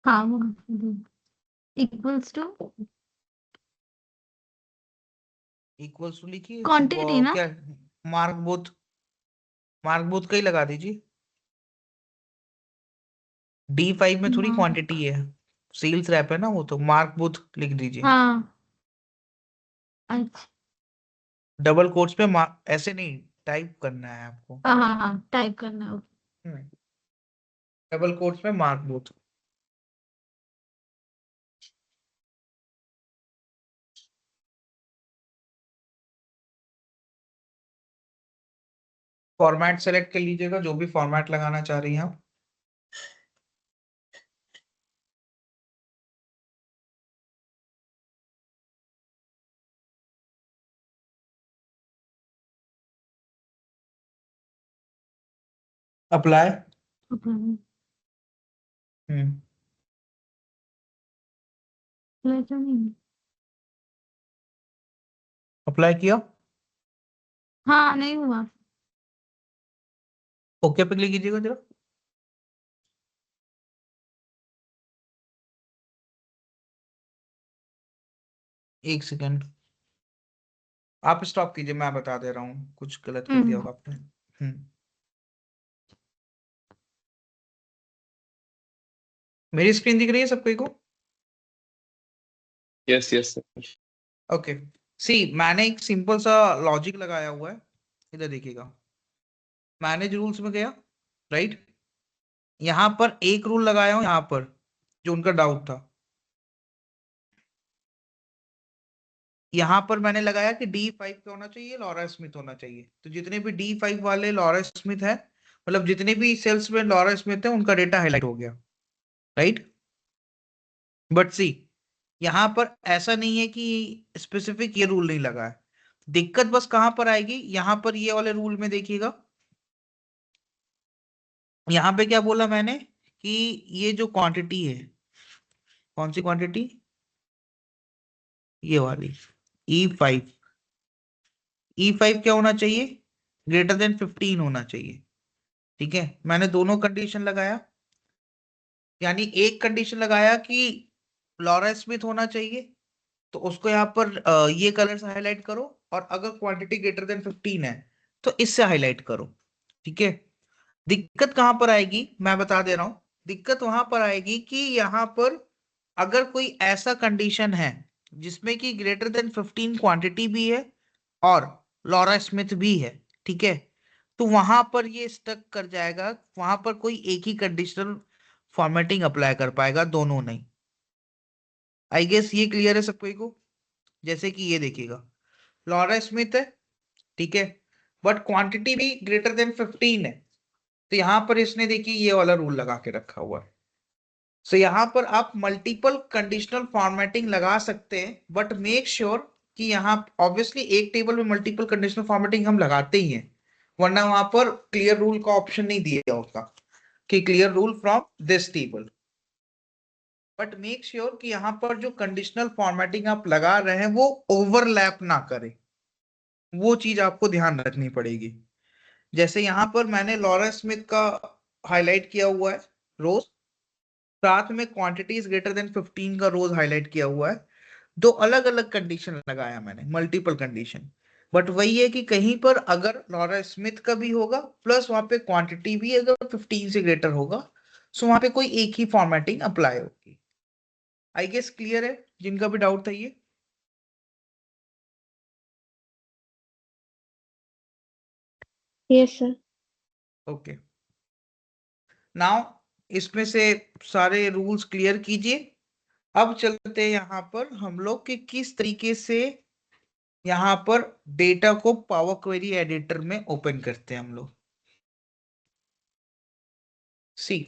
हाँ वो इक्वल्स टू इक्वल्स टू लिखिए, क्वांटिटी ना? क्या मार्क बोथ का ही लगा दीजिए। D5 में थोड़ी हाँ क्वांटिटी है, सेल्स रैप है ना वो, तो मार्क बोथ लिख दीजिए। हाँ अच्छा डबल कोट्स पे ऐसे नहीं टाइप करना है आपको। हाँ हाँ हाँ टाइप करना होगा। डबल कोट्स में मार्क बोथ। फॉर्मेट सेलेक्ट कर लीजिएगा, जो भी फॉर्मेट लगाना चाह रही हैं आप। अप्लाई। हम्म अप्लाई किया, हाँ नहीं हुआ। ओके पे क्लिक कीजिएगा जरा। एक सेकंड, आप स्टॉप कीजिए, मैं बता दे रहा हूँ, कुछ गलत कर दिया होगा आपने। मेरी स्क्रीन दिख रही है सबको को? Yes yes sir. ओके, सी मैंने एक सिंपल सा लॉजिक लगाया हुआ है, इधर देखिएगा। मैनेज रूल्स में गया, राइट? यहां पर एक रूल लगाया हूं, यहां पर जो उनका डाउट था, यहां पर मैंने लगाया कि D5 क्या होना चाहिए, लॉरा स्मिथ होना चाहिए। तो जितने भी D5 वाले लॉरा स्मिथ है, मतलब जितने भी सेल्स में लॉरा स्मिथ है, उनका डेटा हाईलाइट हो गया, राइट? बट सी यहां पर ऐसा नहीं है कि स्पेसिफिक ये रूल नहीं लगा है। दिक्कत बस कहां पर आएगी, यहां पर ये वाले रूल में देखिएगा, यहां पे क्या बोला मैंने कि ये जो क्वांटिटी है, कौन सी क्वांटिटी, ये वाली E5, E5 क्या होना चाहिए, ग्रेटर देन 15 होना चाहिए। ठीक है, मैंने दोनों कंडीशन लगाया, यानी एक कंडीशन लगाया कि लॉरा स्मिथ होना चाहिए, तो उसको यहाँ पर ये कलर से हाईलाइट करो, और अगर क्वांटिटी ग्रेटर देन 15 है तो इससे हाईलाइट करो। ठीक है, दिक्कत कहां पर आएगी मैं बता दे रहा हूं। दिक्कत वहां पर आएगी कि यहाँ पर अगर कोई ऐसा कंडीशन है जिसमें कि ग्रेटर देन 15 क्वांटिटी भी है और लॉरा स्मिथ भी है, ठीक है, तो वहां पर ये स्टक कर जाएगा, वहां पर कोई एक ही कंडीशनल फॉर्मेटिंग अप्लाई कर पाएगा, दोनों नहीं। आई गेस ये क्लियर है सबको को? जैसे कि ये देखिएगा, लॉरा स्मिथ है, ठीक है, बट क्वांटिटी भी ग्रेटर देन 15 है, तो यहां पर इसने देखिए ये वाला रूल लगा के रखा हुआ है। सो यहाँ पर आप मल्टीपल कंडीशनल फॉर्मेटिंग लगा सकते हैं, बट मेक श्योर कि यहाँ ऑब्वियसली एक टेबल में मल्टीपल कंडीशनल फॉर्मेटिंग हम लगाते ही हैं, वरना वहां पर क्लियर रूल का ऑप्शन नहीं दिया होगा कि clear rule from this table. But make sure कि यहाँ पर जो कंडीशनल फॉर्मेटिंग आप लगा रहे हैं वो ओवरलैप ना करे, वो चीज आपको ध्यान रखनी पड़ेगी। जैसे यहाँ पर मैंने लॉरेंस स्मिथ का हाईलाइट किया हुआ है रोज, साथ में क्वांटिटीज ग्रेटर देन 15 का रोज हाईलाइट किया हुआ है। दो अलग अलग कंडीशन लगाया मैंने, मल्टीपल कंडीशन, बट वही है कि कहीं पर अगर लॉरेंस स्मिथ का भी होगा प्लस वहां पे क्वांटिटी भी अगर 15 से ग्रेटर होगा, सो वहां पे कोई एक ही फॉर्मेटिंग अप्लाई होगी। आई गेस क्लियर है जिनका भी डाउट था ये? Yes sir. ओके, नाउ इसमें से सारे रूल्स क्लियर कीजिए। अब चलते हैं यहाँ पर हम लोग कि किस तरीके से यहाँ पर डेटा को पावर क्वेरी एडिटर में ओपन करते हैं हम लोग। सी,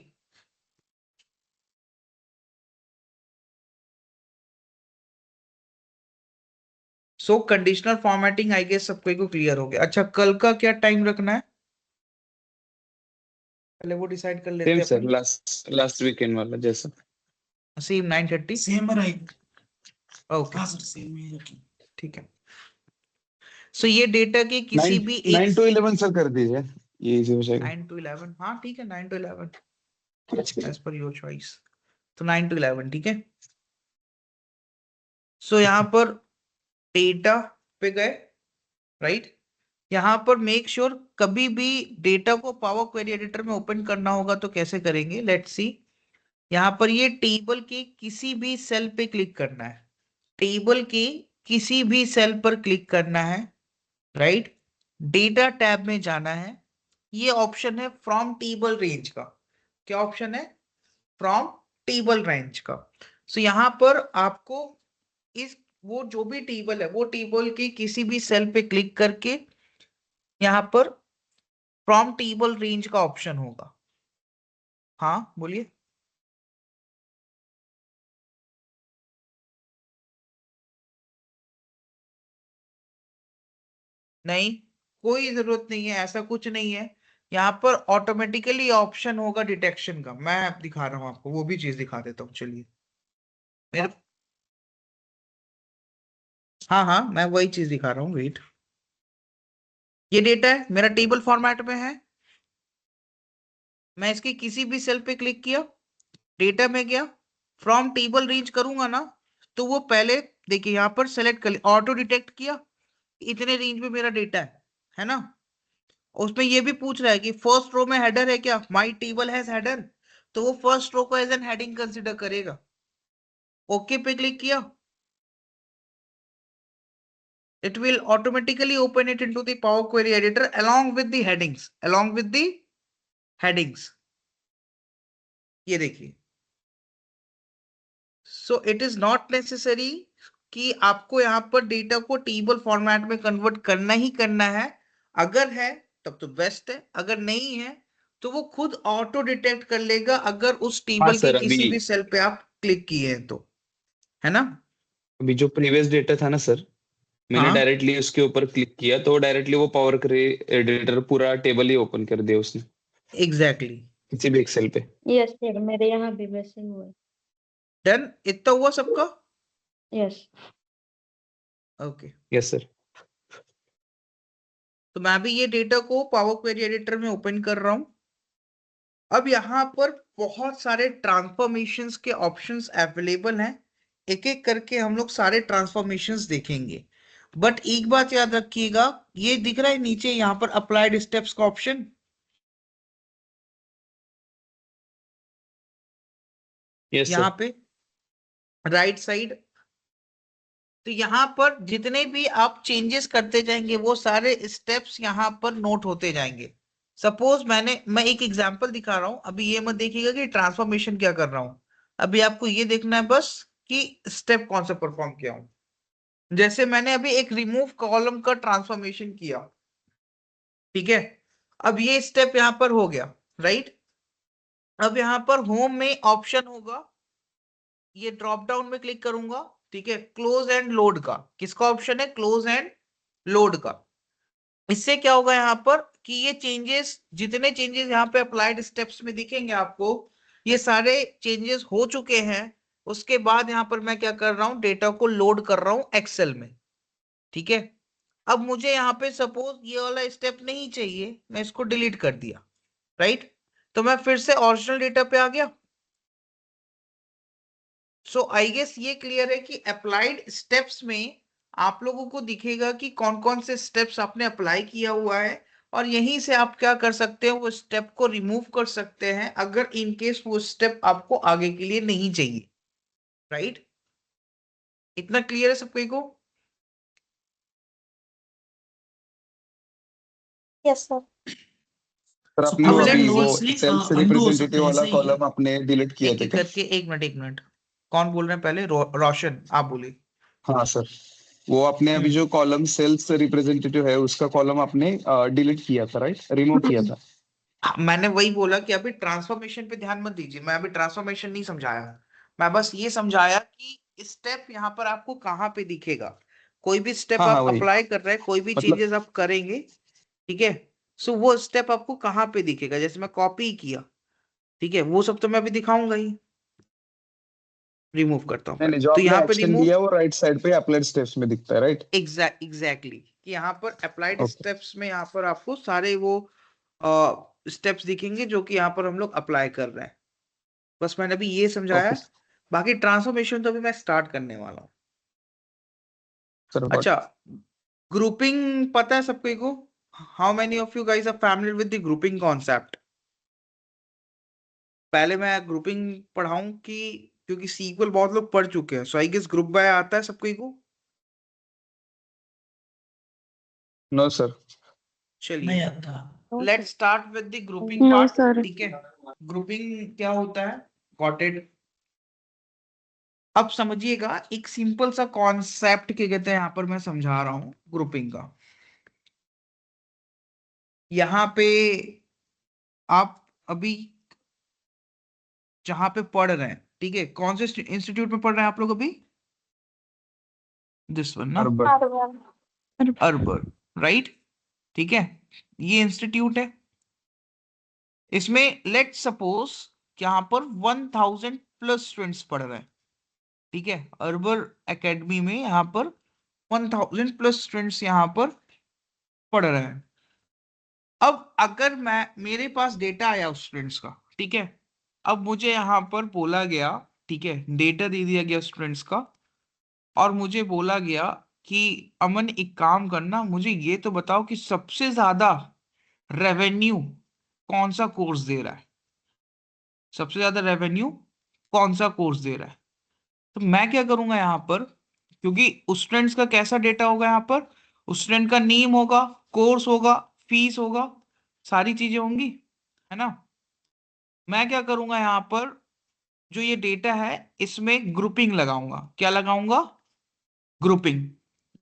सो कंडीशनल फॉर्मेटिंग आई गेस सबको को क्लियर हो गया। अच्छा, कल का क्या टाइम रखना है पहले वो डिसाइड कर लेते सेम हैं सर, अपन। लास्ट वीकेंड वाला जैसा। सेम 9:30। सेम रहेगा। ओके हाँ सर, सेम ही रखें। ठीक है। सो ये डेटा के किसी भी एक 9 to 11 सर कर दीजिए, ये इजी हो जाएगा। 9 to 11, हाँ ठीक है 9 to 11 as per your choice. तो 9 to 11 ठीक है। सो यहाँ पर डेटा पे गए, राइट। यहाँ पर मेक श्योर कभी भी डेटा को पावर क्वेरी एडिटर में ओपन करना होगा तो कैसे करेंगे, लेट्स सी। यहाँ पर ये टेबल के किसी भी सेल पे क्लिक करना है, टेबल के किसी भी सेल पर क्लिक करना है, राइट। डेटा टैब में जाना है, ये ऑप्शन है फ्रॉम टेबल रेंज का। क्या ऑप्शन है? फ्रॉम टेबल रेंज का। सो यहाँ पर आपको इस वो जो भी टेबल है वो टेबल के किसी भी सेल पे क्लिक करके यहाँ पर फ्रॉम टेबल रेंज का ऑप्शन होगा। हाँ बोलिए। नहीं, कोई जरूरत नहीं है, ऐसा कुछ नहीं है। यहाँ पर ऑटोमेटिकली ऑप्शन होगा डिटेक्शन का, मैं दिखा रहा हूँ आपको, वो भी चीज दिखा देता हूँ, चलिए मेरे। हाँ हाँ मैं वही चीज दिखा रहा हूँ, वेट। ये डेटा है मेरा टेबल फॉर्मेट में है, मैं इसके किसी भी सेल पे क्लिक किया, डेटा में गया, फ्रॉम टेबल रेंज करूंगा ना, तो वो पहले देखिए यहाँ पर सेलेक्ट कर ऑटो डिटेक्ट किया, इतने रेंज में मेरा डेटा है ना। उसमें ये भी पूछ रहा है कि फर्स्ट रो में हेडर है क्या, माई टेबल हैज हेडर, तो वो फर्स्ट रो को एज एन हेडिंग कंसिडर करेगा। ओके पे क्लिक किया, it will automatically open it into the Power Query editor along with the headings, ये देखिए। So it is not necessary कि आपको यहाँ पर डेटा को टेबल फॉर्मेट में कन्वर्ट करना ही करना है। अगर है तब तो बेस्ट है, अगर नहीं है तो वो खुद ऑटो डिटेक्ट कर लेगा अगर उस हाँ टेबल के सर, किसी अभी भी सेल पे आप क्लिक किए हैं तो, है ना। अभी जो प्रीवियस डेटा था ना सर, मैंने हाँ डायरेक्टली उसके ऊपर क्लिक किया तो डायरेक्टली वो पावर क्वेरी एडिटर पूरा टेबल ही ओपन कर दिया उसने, एग्जैक्टली। किसी भी एक्सेल पे। यस सर, मेरे यहाँ भी वैसे ही हुआ। डन, इतना हुआ सबका? यस। Okay, yes sir. तो मैं भी ये डेटा को पावर क्वेरी एडिटर में ओपन कर रहा हूं। अब यहाँ पर बहुत सारे ट्रांसफॉर्मेशंस के ऑप्शंस अवेलेबल हैं, एक एक करके हम लोग सारे ट्रांसफॉर्मेशंस देखेंगे। बट एक बात याद रखिएगा, ये दिख रहा है नीचे यहाँ पर अप्लाइड स्टेप्स का ऑप्शन, यस यहाँ सर। पे राइट साइड। तो यहाँ पर जितने भी आप चेंजेस करते जाएंगे वो सारे स्टेप्स यहाँ पर नोट होते जाएंगे। सपोज मैं एक एग्जांपल दिखा रहा हूं, अभी ये मत देखिएगा कि ट्रांसफॉर्मेशन क्या कर रहा हूं, अभी आपको ये देखना है बस कि स्टेप कौन सा परफॉर्म किया हूं। जैसे मैंने अभी एक रिमूव कॉलम का ट्रांसफॉर्मेशन किया, ठीक है। अब ये स्टेप यहां पर हो गया, राइट। अब यहाँ पर होम में ऑप्शन होगा, ये ड्रॉप डाउन में क्लिक करूंगा, ठीक है, क्लोज एंड लोड का। किसका ऑप्शन है? क्लोज एंड लोड का। इससे क्या होगा यहाँ पर कि ये चेंजेस, जितने चेंजेस यहाँ पे अप्लाइड स्टेप्स में दिखेंगे आपको, ये सारे चेंजेस हो चुके हैं। उसके बाद यहाँ पर मैं क्या कर रहा हूँ, डेटा को लोड कर रहा हूँ एक्सेल में, ठीक है। अब मुझे यहाँ पे सपोज ये वाला स्टेप नहीं चाहिए, मैं इसको डिलीट कर दिया, राइट। तो मैं फिर से ओरिजिनल डेटा पे आ गया। सो आई गेस ये क्लियर है कि अप्लाइड स्टेप्स में आप लोगों को दिखेगा कि कौन कौन से स्टेप्स आपने अप्लाई किया हुआ है, और यहीं से आप क्या कर सकते हैं, वो स्टेप को रिमूव कर सकते हैं अगर इन केस वो स्टेप आपको आगे के लिए नहीं चाहिए, राइट। इतना क्लियर है सबको को? Yes sir. सर So आपने अब वो close लेट and अभी वो load से सेल्स undo हो सकते रिप्रेजेंटेटिव हैं, वाला ऐसे ही है। कॉलम आपने डिलीट किया एक था एक क्या? करके, एक मिनट एक मिनट, कौन बोल रहे हैं पहले? रोशन, आप बोलिए। हाँ सर, वो आपने अभी जो कॉलम सेल्स रिप्रेजेंटेटिव है उसका कॉलम आपने डिलीट किया था, राइट? रिमूव किया था। हाँ, मैंने वही बोला कि अभी ट्रांसफॉर्मेशन पे ध्यान मत दीजिए, मैं अभी ट्रांसफॉर्मेशन नहीं समझाया, मैं बस ये समझाया कि स्टेप यहाँ पर आपको कहाँ पे दिखेगा। कोई भी स्टेप हाँ हाँ आप वही, अप्लाई कर रहे हैं, कोई भी मतलब चेंजेस आप करेंगे, ठीक है, सो वो स्टेप आपको कहाँ पे दिखेगा। जैसे मैं कॉपी किया, ठीक है, वो सब तो मैं अभी दिखाऊंगा ही। रिमूव करता हूँ नहीं नहीं, पहले, जो तो यहाँ आपने पे एक्शन रिमूव, दिया वो राइट साइड पे अप्लाइड स्टेप्स में दिखता है, राइट? एग्जैक्टली कि यहाँ पर अप्लाइड ओके स्टेप्स में यहाँ पर आपको सारे वो स्टेप्स दिखेंगे जो कि यहाँ पर हम लोग अप्लाई कर रहे हैं। बस मैंने अभी ये समझाया, ओके बाकी ट्रांसफॉर्मेशन तो अभी मैं स्टार्ट करने वाला हूँ। सर। अच्छा, ग्रुपिंग पता है सबको को? How many of you guys are familiar with the grouping concept? पहले मैं ग्रुपिंग पढ़ाऊं कि, क्योंकि सीक्वल बहुत लोग पढ़ चुके हैं, so I guess group by आता है सबको को? No sir. चलिए, नहीं आता। Let's start with the grouping no part, sir. ठीक है। ग्रुपिंग क्या होता है? Got it. अब समझिएगा, एक सिंपल सा कॉन्सेप्ट क्या कहते हैं यहाँ पर मैं समझा रहा हूँ ग्रुपिंग का। यहाँ पे आप अभी जहां पे पढ़ रहे हैं, ठीक है, कौन से इंस्टीट्यूट में पढ़ रहे हैं आप लोग अभी? दिस वन ना, अर्बन, राइट, ठीक है, ये इंस्टीट्यूट है। इसमें लेट सपोज यहाँ पर 1000 प्लस स्टूडेंट्स पढ़ रहे हैं, ठीक है, अर्बन एकेडमी में यहाँ पर 1000 प्लस स्टूडेंट्स यहाँ पर पढ़ रहे हैं। अब अगर मैं, मेरे पास डेटा आया उस स्टूडेंट्स का, ठीक है, अब मुझे यहाँ पर बोला गया, ठीक है, डेटा दे दिया गया स्टूडेंट्स का, और मुझे बोला गया कि अमन एक काम करना, मुझे ये तो बताओ कि सबसे ज्यादा रेवेन्यू कौन सा कोर्स दे रहा है, सबसे ज्यादा रेवेन्यू कौन सा कोर्स दे रहा है। तो मैं क्या करूंगा यहाँ पर, क्योंकि उस स्टूडेंट्स का कैसा डेटा होगा यहाँ पर, उस स्टूडेंट का नेम होगा, कोर्स होगा, फीस होगा, सारी चीजें होंगी, है ना। मैं क्या करूंगा यहाँ पर, जो ये डेटा है इसमें ग्रुपिंग लगाऊंगा। क्या लगाऊंगा? ग्रुपिंग।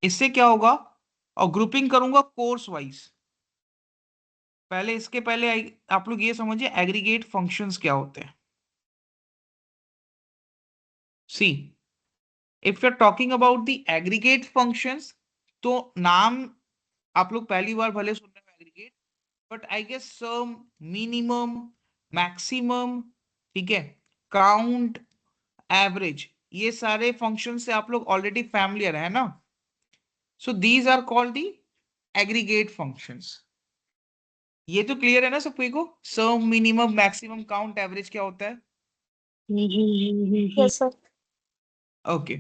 इससे क्या होगा, और ग्रुपिंग करूंगा कोर्स वाइज। पहले इसके पहले आप लोग ये समझिए एग्रीगेट फंक्शंस क्या होते हैं। See, if you are talking about the aggregate functions, तो नाम आप लोग पहली बार भले सुन रहे हो aggregate, but I guess sum, minimum, maximum, ठीक है, काउंट, एवरेज, ये सारे फंक्शन से आप लोग ऑलरेडी फैमिलियर है ना। So these are called the aggregate functions. ये तो क्लियर है ना सबको को? Sum, minimum, maximum, count, average क्या होता है? Yes sir. ओके,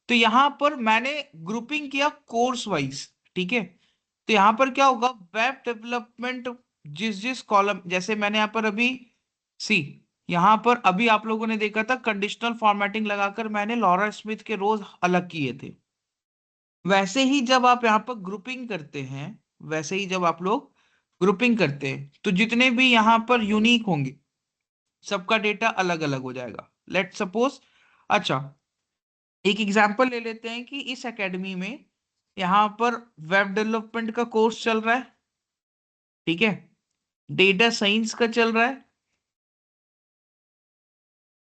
तो यहां पर मैंने ग्रुपिंग किया कोर्स वाइज, ठीक है। तो यहां पर क्या होगा, वेब डेवलपमेंट, जिस जिस कॉलम, जैसे मैंने यहां पर अभी, सी, यहां पर अभी आप लोगों ने देखा था कंडीशनल फॉर्मेटिंग लगाकर मैंने लॉरा स्मिथ के रोज अलग किए थे। वैसे ही जब आप यहाँ पर ग्रुपिंग करते हैं, वैसे ही जब आप लोग ग्रुपिंग करते हैं, तो जितने भी यहाँ पर यूनिक होंगे सबका डेटा अलग अलग हो जाएगा। लेट सपोज, अच्छा एक एग्जांपल ले लेते हैं कि इस एकेडमी में यहाँ पर वेब डेवलपमेंट का कोर्स चल रहा है, ठीक है, डेटा साइंस का चल रहा है,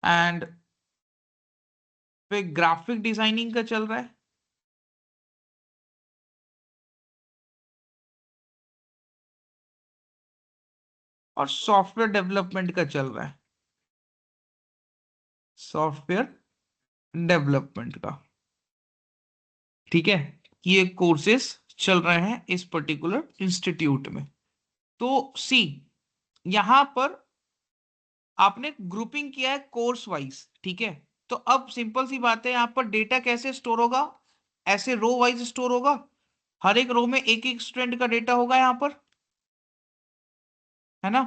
एंड फिर ग्राफिक डिजाइनिंग का चल रहा है, और सॉफ्टवेयर डेवलपमेंट का चल रहा है, सॉफ्टवेयर डेवलपमेंट का। ठीक है, ये कोर्सेस चल रहे हैं इस पर्टिकुलर इंस्टीट्यूट में। तो सी, यहां पर आपने ग्रुपिंग किया है कोर्स वाइज, ठीक है। तो अब सिंपल सी बात है, यहाँ पर डेटा कैसे स्टोर होगा, ऐसे रो वाइज स्टोर होगा। हर एक रो में एक एक स्टूडेंट का डेटा होगा यहाँ पर, है ना।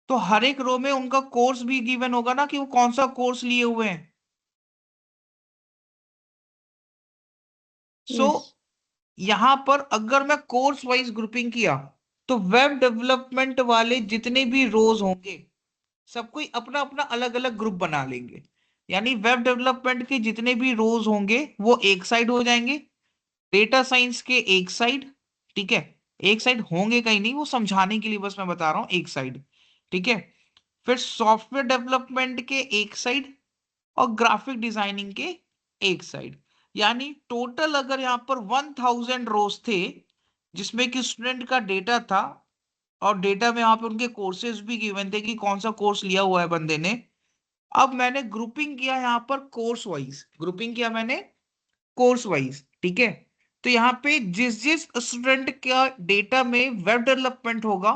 तो हर एक रो में उनका कोर्स भी गिवन होगा ना, कि वो कौन सा कोर्स लिए हुए हैं। सो Yes. यहां पर अगर मैं कोर्स वाइज ग्रुपिंग किया, तो वेब डेवलपमेंट वाले जितने भी रोज होंगे, सब कोई अपना अपना अलग अलग ग्रुप बना लेंगे। यानी वेब डेवलपमेंट के जितने भी रोज होंगे वो एक साइड हो जाएंगे, डेटा साइंस के एक साइड, ठीक है। एक साइड होंगे कहीं नहीं, वो समझाने के लिए बस मैं बता रहा हूं, एक साइड, ठीक है। फिर सॉफ्टवेयर डेवलपमेंट के एक साइड, और ग्राफिक डिजाइनिंग के एक साइड। यानी टोटल अगर यहाँ पर 1000 रोज थे जिसमें कि स्टूडेंट का डेटा था, और डेटा में यहाँ पे उनके कोर्सेज भी गिवन थे कि कौन सा कोर्स लिया हुआ है बंदे ने। अब मैंने ग्रुपिंग किया यहाँ पर कोर्स वाइज, ग्रुपिंग किया मैंने कोर्स वाइज, ठीक है। तो यहाँ पे जिस जिस स्टूडेंट का डेटा में वेब डेवलपमेंट होगा,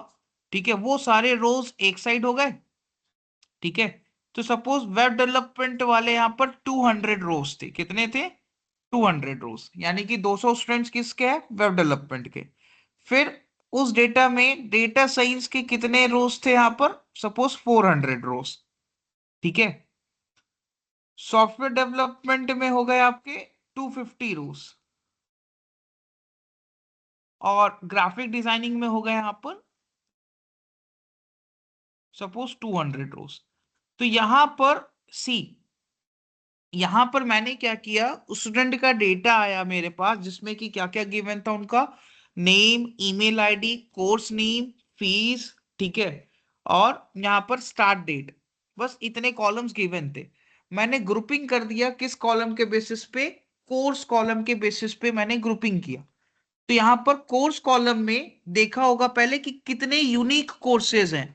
ठीक है, वो सारे रोज एक साइड हो गए, ठीक है। तो सपोज वेब डेवलपमेंट वाले यहाँ पर 200 रोज थे, कितने थे, 200 रोज, यानी कि 200 स्टूडेंट्स किसके हैं, वेब डेवलपमेंट के। फिर उस डेटा में डेटा साइंस के कितने रोज थे यहाँ पर, सपोज 400 रोज, ठीक है। सॉफ्टवेयर डेवलपमेंट में हो गए आपके 250 रोज, और ग्राफिक डिजाइनिंग में हो गए यहाँ पर सपोज 200 रोज। तो यहां पर सी, यहां पर मैंने क्या किया, स्टूडेंट का डेटा आया मेरे पास जिसमें कि क्या क्या गिवन था उनका, name, email ID, course name, fees, ठीक है, और यहाँ पर स्टार्ट डेट। बस इतने कॉलम्स गिवन थे। मैंने ग्रुपिंग कर दिया किस कॉलम के बेसिस पे, कोर्स कॉलम के बेसिस पे मैंने ग्रुपिंग किया। तो यहाँ पर कोर्स कॉलम में देखा होगा पहले कि कितने यूनिक कोर्सेज हैं।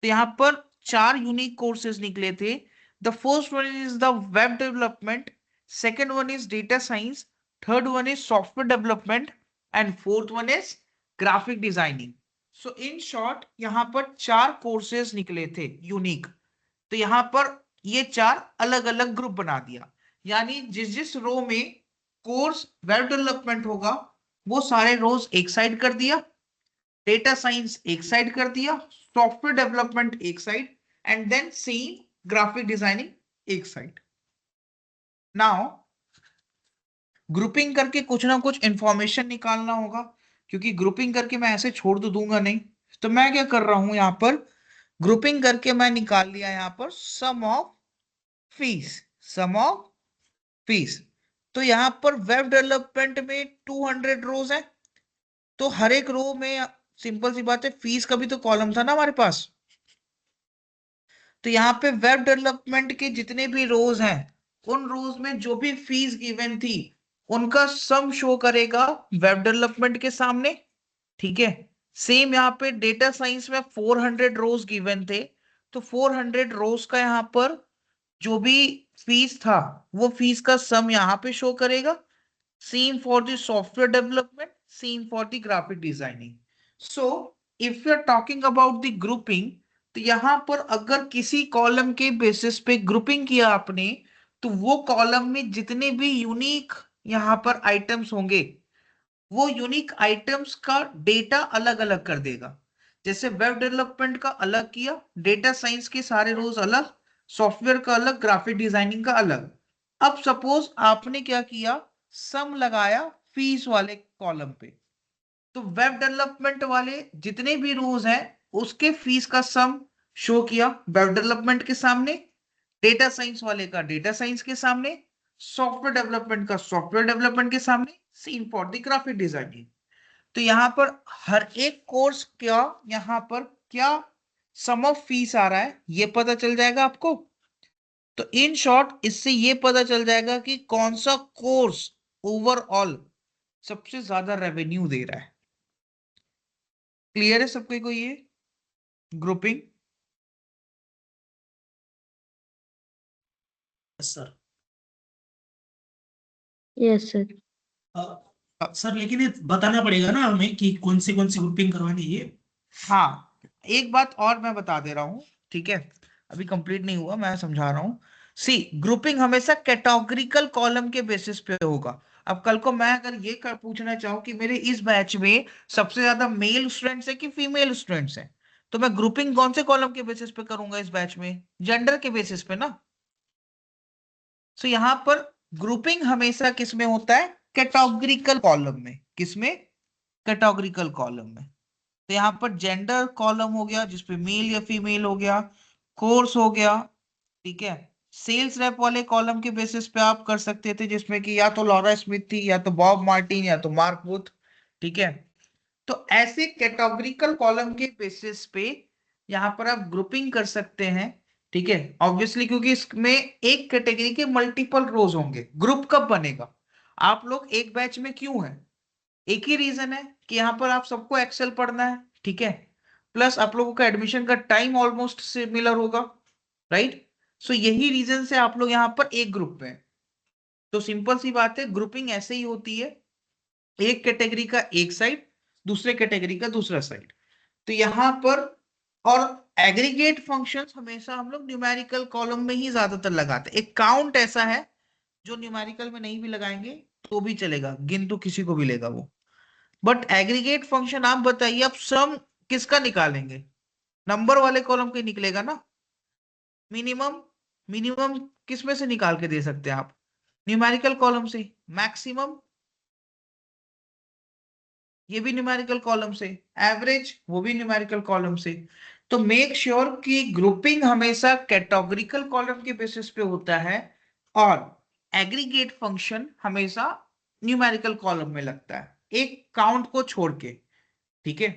तो यहाँ पर 4 यूनिक कोर्सेज निकले थे। The first one is the web development, second one is data science, third one is software development, and fourth one is graphic designing. So in short यहाँ पर 4 कोर्सेज निकले थे यूनिक। तो यहाँ पर ये 4 अलग अलग ग्रुप बना दिया, यानी जिस जिस रो में कोर्स वेब डेवलपमेंट होगा वो सारे रोज एक साइड कर दिया, डेटा साइंस एक साइड कर दिया, सॉफ्टवेयर डेवलपमेंट एक side, and then same graphic designing एक साइड। नाउ ग्रुपिंग करके कुछ ना कुछ इंफॉर्मेशन निकालना होगा, क्योंकि ग्रुपिंग करके मैं ऐसे छोड़ तो दूंगा नहीं। तो मैं क्या कर रहा हूं, यहां पर ग्रुपिंग करके मैं निकाल लिया यहां पर sum of fees, sum of fees. तो यहां पर वेब डेवलपमेंट में 200 रोज है, तो हर एक रो में सिंपल सी बात है, फीस का भी तो कॉलम था ना हमारे पास। तो यहाँ पे वेब डेवलपमेंट के जितने भी रोज हैं, उन रोज में जो भी फीस गिवन थी उनका सम शो करेगा वेब डेवलपमेंट के सामने, ठीक है। सेम यहाँ पे डेटा साइंस में 400 रोज गिवन थे, तो 400 रोज का यहाँ पर जो भी फीस था वो फीस का सम यहाँ पे शो करेगा। Same for the software development, same for the graphic designing. So if you are talking about the grouping, तो यहां पर अगर किसी कॉलम के बेसिस पे ग्रुपिंग किया आपने, तो वो कॉलम में जितने भी यूनिक यहां पर आइटम्स होंगे, वो यूनिक आइटम्स का डेटा अलग अलग कर देगा। जैसे वेब डेवलपमेंट का अलग किया, डेटा साइंस के सारे रोज अलग, सॉफ्टवेयर का अलग, ग्राफिक डिजाइनिंग का अलग। अब सपोज आपने क्या किया, सम लगाया फीस वाले कॉलम पे, तो वेब डेवलपमेंट वाले जितने भी रोज हैं उसके फीस का सम शो किया वेब डेवलपमेंट के सामने, डेटा साइंस वाले का डेटा साइंस के सामने, सॉफ्टवेयर डेवलपमेंट का सॉफ्टवेयर डेवलपमेंट के सामने, same for the graphic designing. तो यहाँ पर हर एक कोर्स का यहाँ पर क्या सम ऑफ फीस आ रहा है, ये पता चल जाएगा आपको। तो इन शॉर्ट इससे ये पता चल जाएगा कि कौन सा कोर्स ओवरऑल सबसे ज्यादा रेवेन्यू दे रहा है। क्लियर है सबके को ये grouping? Sir yes sir. Sir लेकिन ये बताना पड़ेगा ना हमें कि कौन सी ग्रुपिंग करवानी है ये। हाँ, एक बात और मैं बता दे रहा हूं, ठीक है, अभी कंप्लीट नहीं हुआ, मैं समझा रहा हूं। सी, ग्रुपिंग हमेशा कैटेगोरिकल कॉलम के बेसिस पे होगा। अब कल को मैं अगर ये पूछना चाहूँ कि मेरे इस बैच में सबसे ज्यादा मेल स्टूडेंट्स है कि फीमेल स्टूडेंट्स हैं, तो मैं ग्रुपिंग कौन से कॉलम के बेसिस पे करूंगा इस बैच में? जेंडर के बेसिस पे ना। सो यहाँ पर ग्रुपिंग हमेशा किस में होता है? कैटेगोरिकल कॉलम में। किसमें? कैटेगोरिकल कॉलम में। तो यहाँ पर जेंडर कॉलम हो गया जिसपे मेल या फीमेल हो गया, कोर्स हो गया, ठीक है। सेल्स रेप वाले कॉलम के बेसिस पे आप कर सकते थे जिसमें कि या तो लॉरा स्मिथ थी, या तो बॉब मार्टिन, या तो मार्क वुड, ठीक है। तो ऐसे कैटेगोरिकल कॉलम के बेसिस पे यहाँ पर आप ग्रुपिंग कर सकते हैं, ठीक है। ऑब्वियसली क्योंकि इसमें एक कैटेगरी के मल्टीपल रोज होंगे। ग्रुप कब बनेगा? आप लोग एक बैच में क्यों हैं? एक ही रीजन है कि यहाँ पर आप सबको एक्सेल पढ़ना है, ठीक है, प्लस आप लोगों का एडमिशन का टाइम ऑलमोस्ट सिमिलर होगा, राइट। सो यही रीजन से आप लोग यहाँ पर एक ग्रुप में हैं। तो सिंपल सी बात है, ग्रुपिंग ऐसे ही होती है, एक कैटेगरी का एक साइड, दूसरे कैटेगरी का दूसरा साइड। तो यहाँ पर और एग्रीगेट फंक्शंस हमेशा हम लोग न्यूमेरिकल कॉलम में ही ज्यादातर लगाते हैं। एक काउंट ऐसा है जो न्यूमेरिकल में नहीं भी लगाएंगे तो भी चलेगा, गिन तो किसी को भी लेगा वो। बट एग्रीगेट फंक्शन आप बताइए, आप सम किसका निकालेंगे? नंबर वाले कॉलम के निकलेगा ना। मिनिमम, मिनिमम किस में से निकाल के दे सकते हैं आप? न्यूमेरिकल कॉलम से। मैक्सिमम, ये भी न्यूमेरिकल कॉलम से। एवरेज, वो भी न्यूमेरिकल कॉलम से। तो मेक श्योर कि ग्रुपिंग हमेशा कैटेगोरिकल कॉलम के बेसिस पे होता है और एग्रीगेट फंक्शन हमेशा न्यूमेरिकल कॉलम में लगता है, एक काउंट को छोड़ के, ठीक है।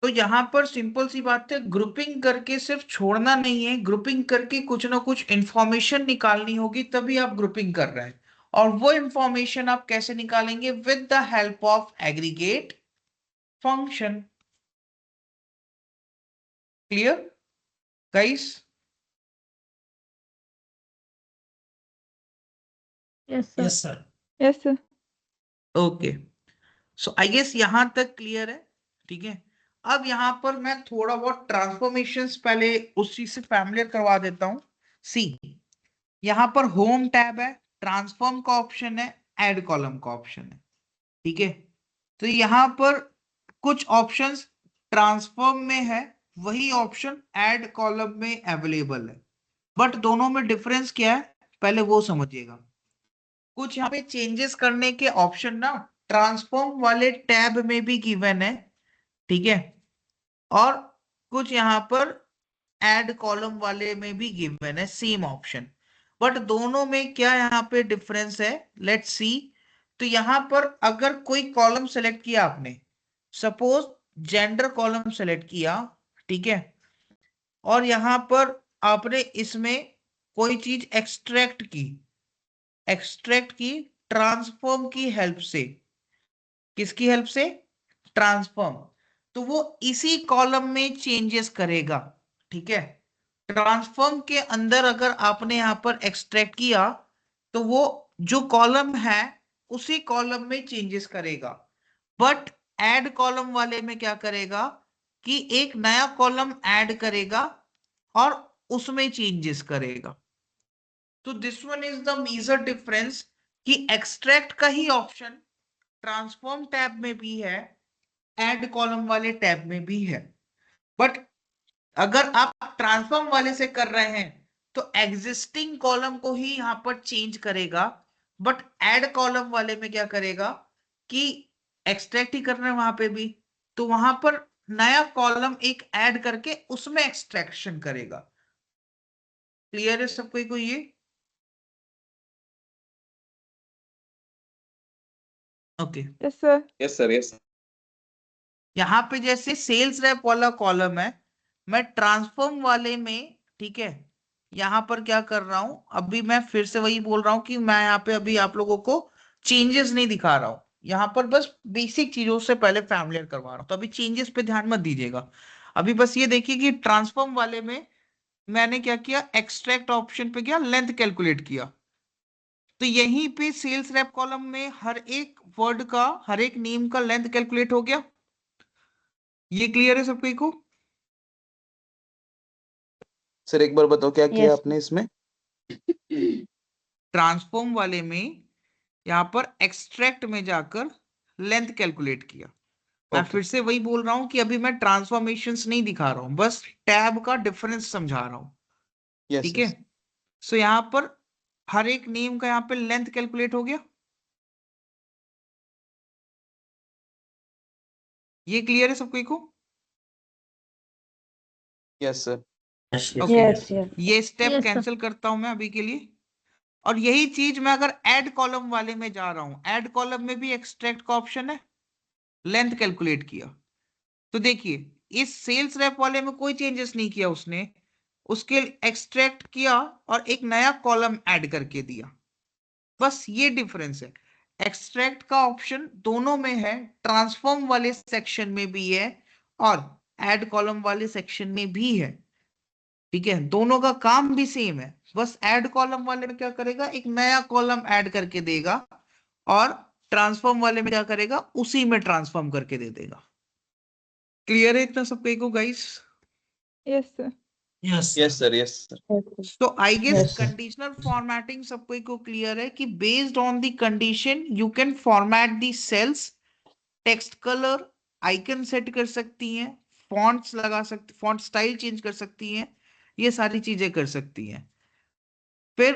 तो यहां पर सिंपल सी बात है, ग्रुपिंग करके सिर्फ छोड़ना नहीं है, ग्रुपिंग करके कुछ ना कुछ इंफॉर्मेशन निकालनी होगी, तभी आप ग्रुपिंग कर रहे हैं। और वो इंफॉर्मेशन आप कैसे निकालेंगे? With the help of aggregate function. Clear guys? Yes sir. Yes sir. Yes sir. Okay, so I guess यहां तक क्लियर है, ठीक है। अब यहां पर मैं थोड़ा बहुत ट्रांसफॉर्मेशंस पहले उस चीज से फैमिलियर करवा देता हूं। सी, यहां पर होम टैब है, ट्रांसफॉर्म का ऑप्शन है, ऐड कॉलम का ऑप्शन है, ठीक है। तो यहां पर कुछ ऑप्शंस ट्रांसफॉर्म में है, वही ऑप्शन ऐड कॉलम में अवेलेबल है। बट दोनों में डिफरेंस क्या है पहले वो समझिएगा। कुछ यहाँ पे चेंजेस करने के ऑप्शन ना ट्रांसफॉर्म वाले टैब में भी गिवन है, ठीक है, और कुछ यहाँ पर ऐड कॉलम वाले में भी गिवन है सेम ऑप्शन। बट दोनों में क्या यहाँ पे डिफरेंस है, लेट्स सी। तो यहाँ पर अगर कोई कॉलम सेलेक्ट किया आपने, सपोज जेंडर कॉलम सेलेक्ट किया, ठीक है, और यहाँ पर आपने इसमें कोई चीज एक्सट्रैक्ट की ट्रांसफॉर्म की हेल्प से। किसकी हेल्प से? ट्रांसफॉर्म। तो वो इसी कॉलम में चेंजेस करेगा, ठीक है। ट्रांसफॉर्म के अंदर अगर आपने यहां पर एक्सट्रैक्ट किया तो वो जो कॉलम है उसी कॉलम में चेंजेस करेगा। बट ऐड कॉलम वाले में क्या करेगा कि एक नया कॉलम ऐड करेगा और उसमें चेंजेस करेगा। तो this one is the major difference कि एक्सट्रैक्ट का ही ऑप्शन ट्रांसफॉर्म टैब में भी है, ऐड कॉलम वाले टैब में भी है। बट अगर आप ट्रांसफॉर्म वाले से कर रहे हैं तो एग्जिस्टिंग कॉलम को ही यहां पर चेंज करेगा। बट ऐड कॉलम वाले में क्या करेगा कि एक्सट्रैक्ट ही करना है वहां पे भी, तो वहां पर नया कॉलम एक ऐड करके उसमें एक्सट्रैक्शन करेगा। क्लियर है सबको को ये? Okay. Yes sir. Yes sir, yes. यहाँ पे जैसे सेल्स रैप वाला कॉलम है, मैं ट्रांसफॉर्म वाले में, ठीक है, यहाँ पर क्या कर रहा हूं, अभी मैं फिर से वही बोल रहा हूँ कि मैं यहाँ पे अभी आप लोगों को चेंजेस नहीं दिखा रहा हूँ, यहाँ पर बस बेसिक चीजों से पहले फैमिलियर करवा रहा हूँ, तो अभी चेंजेस पे ध्यान मत दीजिएगा। अभी बस ये देखिए कि ट्रांसफॉर्म वाले में मैंने क्या किया, एक्सट्रैक्ट ऑप्शन पे गया, लेंथ कैलकुलेट किया, तो यहीं पे सेल्स रैप कॉलम में हर एक वर्ड का, हर एक नेम का लेंथ कैलकुलेट हो गया। ये क्लियर है सबको को? सर एक बार बताओ क्या किया यस आपने इसमें? ट्रांसफॉर्म वाले में यहाँ पर एक्सट्रैक्ट में जाकर लेंथ कैलकुलेट किया। मैं ओके फिर से वही बोल रहा हूं कि अभी मैं ट्रांसफॉर्मेशंस नहीं दिखा रहा हूं, बस टैब का डिफरेंस समझा रहा हूं, यस ठीक है। सो यहाँ पर हर एक नेम का यहाँ पे लेंथ कैलकुलेट हो गया। ये क्लियर है सबको को? Yes sir okay, yes yes ये स्टेप Yes, sir. कैंसिल करता हूं मैं अभी के लिए। और यही चीज मैं अगर ऐड कॉलम वाले में जा रहा हूं, ऐड कॉलम में भी एक्सट्रैक्ट का ऑप्शन है, लेंथ कैलकुलेट किया, तो देखिए इस सेल्स रैप वाले में कोई चेंजेस नहीं किया उसने, उसके एक्सट्रैक्ट किया और एक नया कॉलम ऐड करके दिया, बस ये डिफरेंस है। एक्सट्रैक्ट का ऑप्शन दोनों में है, ट्रांसफॉर्म वाले सेक्शन में भी है और ऐड कॉलम वाले सेक्शन में भी है, ठीक है, दोनों का काम भी सेम है, बस ऐड कॉलम वाले में क्या करेगा, एक नया कॉलम ऐड करके देगा और ट्रांसफॉर्म वाले में क्या करेगा, उसी में ट्रांसफॉर्म करके दे देगा। क्लियर है इतना सबको guys? Yes sir. Yes yes sir yes sir So I guess Yes, sir. conditional formatting सबको को clear है कि based on the condition you can format the cells, text color, icon set कर सकती हैं, fonts लगा सकती, font style change कर सकती हैं, ये सारी चीजें कर सकती हैं। फिर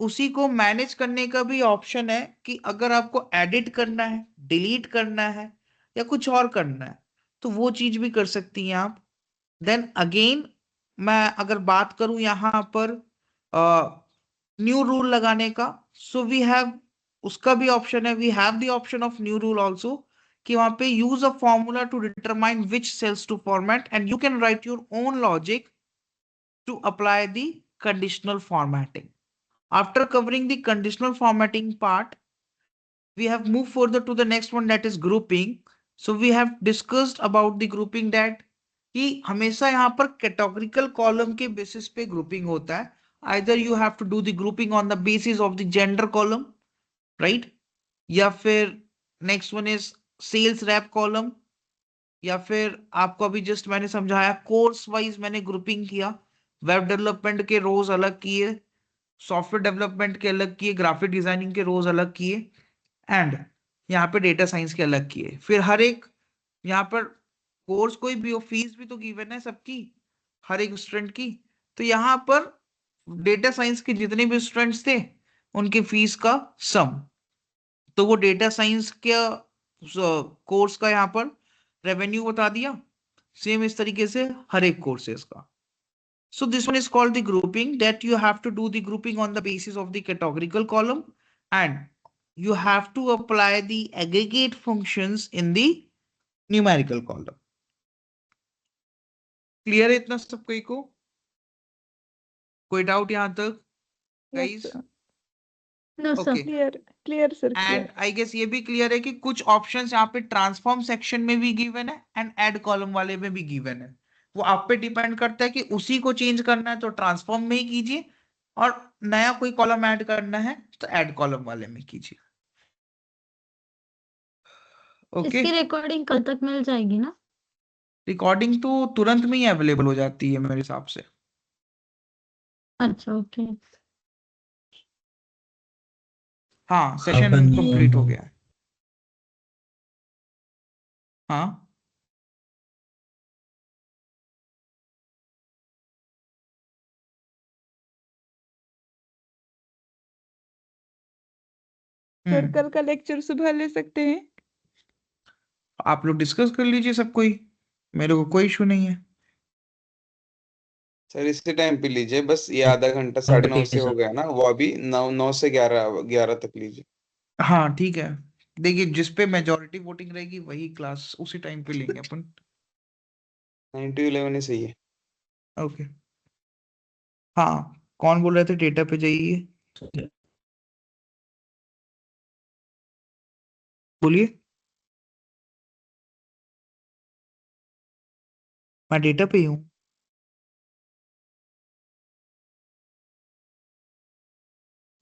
उसी को मैनेज करने का भी ऑप्शन है कि अगर आपको एडिट करना है, डिलीट करना है या कुछ और करना है तो वो चीज भी कर सकती हैं आप। देन अगेन मैं अगर बात करूं यहाँ पर न्यू रूल लगाने का, सो वी हैव, उसका भी ऑप्शन है, we have the option of new rule also, कि वहां पे use a formula to determine which cells to format and you can write your own logic to apply the conditional formatting. After covering the conditional formatting part, we have moved further to the next one, that is grouping. So we have discussed about the grouping that कि हमेशा यहाँ पर categorical column के basis पे grouping होता है। Either you have to do the grouping on the basis of the gender column, right? या फिर next one is sales rep column, या फिर आपको अभी जस्ट मैंने समझाया कोर्स वाइज मैंने ग्रुपिंग किया, वेब डेवलपमेंट के रोज अलग किए, सॉफ्टवेयर डेवलपमेंट के अलग किए, ग्राफिक डिजाइनिंग के रोज अलग किए एंड यहाँ पे डेटा साइंस के अलग किए। फिर हर एक यहाँ पर कोर्स कोई भी हो, फीस भी तो गिवन है सबकी, हर एक स्टूडेंट की, तो यहाँ पर डेटा साइंस के जितने भी स्टूडेंट्स थे उनके फीस का सम, तो वो डेटा साइंस के कोर्स का यहाँ पर रेवेन्यू बता दिया, सेम इस तरीके से हर एक कोर्सेज का। So this one is called the grouping, that you have to do the grouping on the basis of the categorical column and you have to apply the aggregate functions in the numerical column. Clear है इतना सबको को? कोई डाउट यहाँ तक guys? No, sir. Okay. Clear sir, And I guess ये भी क्लियर है कि कुछ ऑप्शंस यहाँ पे ट्रांसफॉर्म सेक्शन में भी गिवन है एंड ऐड कॉलम वाले में भी गिवन है, वो आप पे डिपेंड करता है कि उसी को चेंज करना है तो ट्रांसफॉर्म में ही कीजिए और नया कोई कॉलम ऐड करना है तो ऐड कॉलम वाले में कीजिए। ओके, इसकी रिकॉर्डिंग कल तक मिल जाएगी ना? रिकॉर्डिंग तो तुरंत में ही अवेलेबल हो जाती है मेरे हिसाब से। अच्छा, ओके। हाँ, सेशन कंप्लीट हो गया है। हाँ, सर कल का लेक्चर सुबह ले सकते हैं? आप लोग डिस्कस कर लीजिए सब कोई, मेरे को कोई इशू नहीं है। सर इसी टाइम पे लीजिए, बस ये आधा घंटा 9:30 से हो गया ना, वो अभी 9 से 11 तक लीजिए। हाँ ठीक है, देखिए जिस पे मेजोरिटी वोटिंग रहेगी वही क्लास उसी टाइम पे लेंगे अपन। 9 to 11 ही सही है। ओके हाँ, कौन बोल रहे थे डेटा पे जाइए, बोलिए। मैं डेटा पे ही हूँ।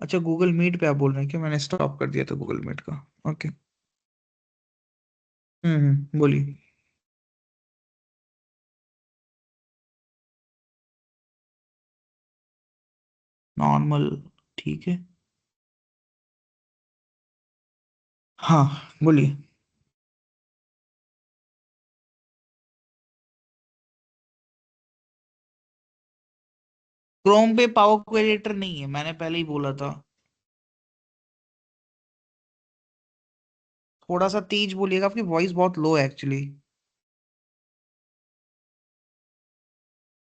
अच्छा गूगल मीट पे आप बोल रहे हैं कि मैंने स्टॉप कर दिया था गूगल मीट का। ओके बोलिए। नॉर्मल, ठीक है। हाँ बोलिए। क्रोम पे पावर क्वेडिटर नहीं है, मैंने पहले ही बोला था। थोड़ा सा तेज बोलिएगा, आपकी वॉइस बहुत लो है actually.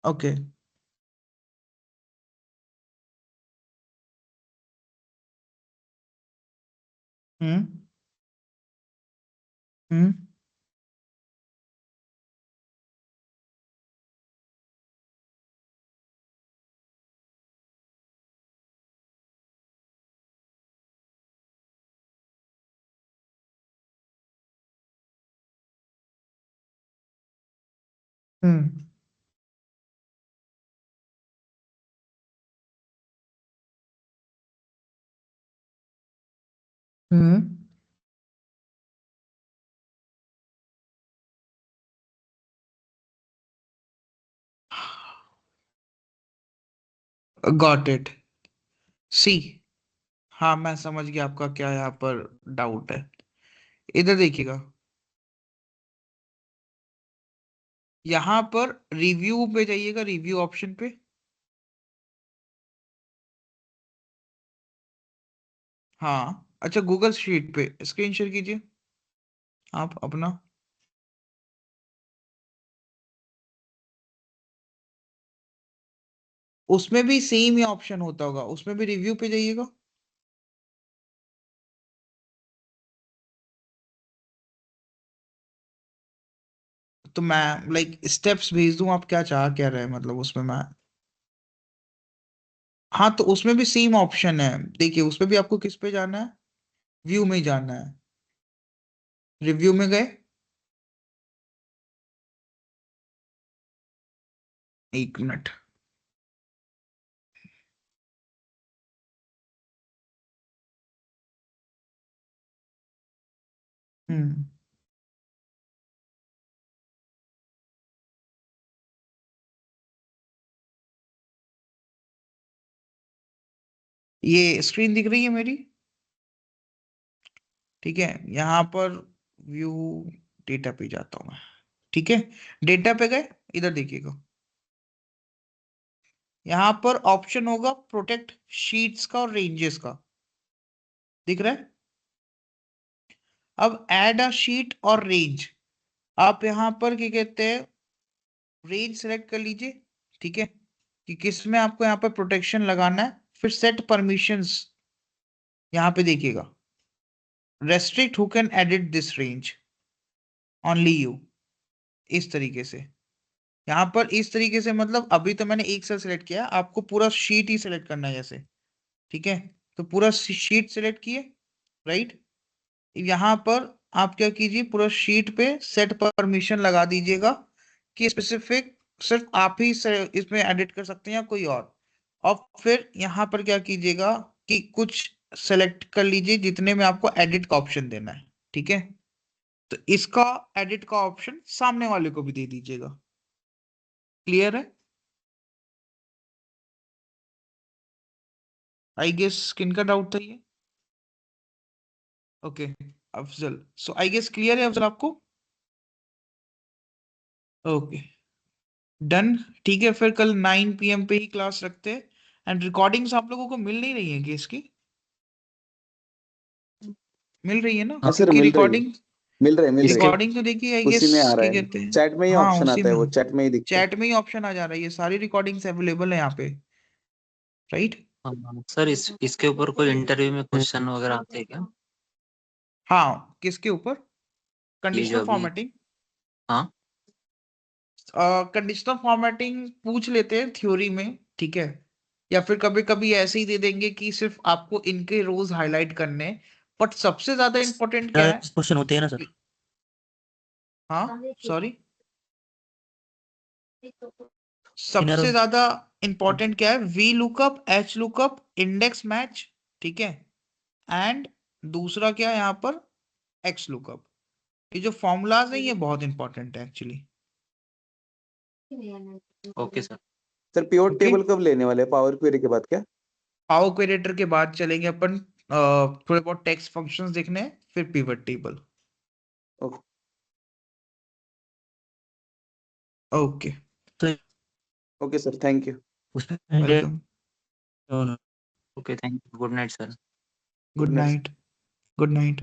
Okay hmm hmm hmm hmm got it. See, हाँ मैं समझ गया आपका क्या यहाँ पर डाउट है। इधर देखिएगा, यहाँ पर रिव्यू पे जाइएगा, रिव्यू ऑप्शन पे। हाँ अच्छा, गूगल शीट पे स्क्रीन शेयर कीजिए आप अपना। उसमें भी सेम ही ऑप्शन होता होगा, उसमें भी रिव्यू पे जाइएगा। तो मैं लाइक स्टेप्स भेज दूं, आप क्या चाह क्या रहे हैं मतलब उसमें मैं। हाँ तो उसमें भी सेम ऑप्शन है, देखिए उसमें भी आपको किस पे जाना है, व्यू में जाना है। रिव्यू में गए, एक मिनट। हम्म ये स्क्रीन दिख रही है मेरी? ठीक है, यहाँ पर व्यू डेटा पे जाता हूँ मैं। ठीक है, डेटा पे गए, इधर देखिएगा, यहाँ पर ऑप्शन होगा प्रोटेक्ट शीट्स का और रेंजेस का, दिख रहा है? अब ऐड अ शीट और रेंज, आप यहाँ पर क्या कहते हैं, रेंज सेलेक्ट कर लीजिए। ठीक है, कि किस में आपको यहाँ पर प्रोटेक्शन लगाना है, फिर सेट परमिशंस, यहाँ पे देखिएगा, restrict who can edit this range, only you, इस तरीके से। यहाँ पर इस तरीके से मतलब अभी तो मैंने एक सेल सेलेक्ट किया, आपको पूरा शीट ही सेलेक्ट करना है जैसे। ठीक है, तो पूरा शीट सेलेक्ट किए, राइट। यहाँ पर आप क्या कीजिए, पूरा शीट पे सेट परमिशन लगा दीजिएगा कि स्पेसिफिक सिर्फ आप ही इसमें एडिट कर सकते हैं या कोई और फिर यहाँ पर क्या कीजिएगा कि कुछ सेलेक्ट कर लीजिए जितने में आपको एडिट का ऑप्शन देना है। ठीक है, तो इसका एडिट का ऑप्शन सामने वाले को भी दे दीजिएगा। क्लियर है? आई गेस किन का डाउट था ये? Okay Afzal, so I guess clear है अफजल आपको? Okay done. ठीक है, फिर कल 9 PM पे ही क्लास रखते हैं। एंड रिकॉर्डिंग्स आप लोगों को मिल नहीं रही है कि इसकी मिल रही है ना? हाँ सर, क्योंकि मिल रही है, रिकॉर्डिंग मिल रहे मिल रही है। रिकॉर्डिंग तो देखिए आई उसी गेस में आ रहा क्या है, कहते हैं, चैट में ही हाँ ऑप्शन उसी आता है, में, वो चैट में ही दिखता है। चैट में ही ऑप्शन आ जा रहा है, ये सारी रिकॉर्डिंग्स अवेलेबल है यहाँ पे, राइट। हाँ, सर इसके ऊपर कोई इंटरव्यू में क्वेश्चन वगैरह आते हैं क्या? हाँ, किसके ऊपर? जो कंडीशनल अभी फॉर्मेटिंग। हाँ कंडीशनल फॉर्मेटिंग पूछ लेते हैं थ्योरी में, ठीक है, या फिर कभी कभी ऐसे ही दे देंगे कि सिर्फ आपको इनके रोज हाईलाइट करने हैं, बट सबसे ज्यादा इंपॉर्टेंट क्या है? क्वेश्चन होते हैं ना सर? हाँ सॉरी, Inner- सबसे ज्यादा इंपॉर्टेंट क्या है? V lookup, H lookup, index match, ठीक है, एंड दूसरा क्या है यहाँ पर? X lookup. ये जो फॉर्मूलाज है ये बहुत इंपॉर्टेंट है actually. Okay sir. Sir pivot okay, table कब लेने वाले हैं? पावर क्वेरी के बाद क्या? पावर क्वेरेटर के बाद चलेंगे अपन थोड़े बहुत टेक्स्ट फंक्शंस देखने हैं, फिर pivot table. Okay okay, okay sir, thank you. उसमें welcome, okay thank you, good night sir. Good Good night. Night, good night.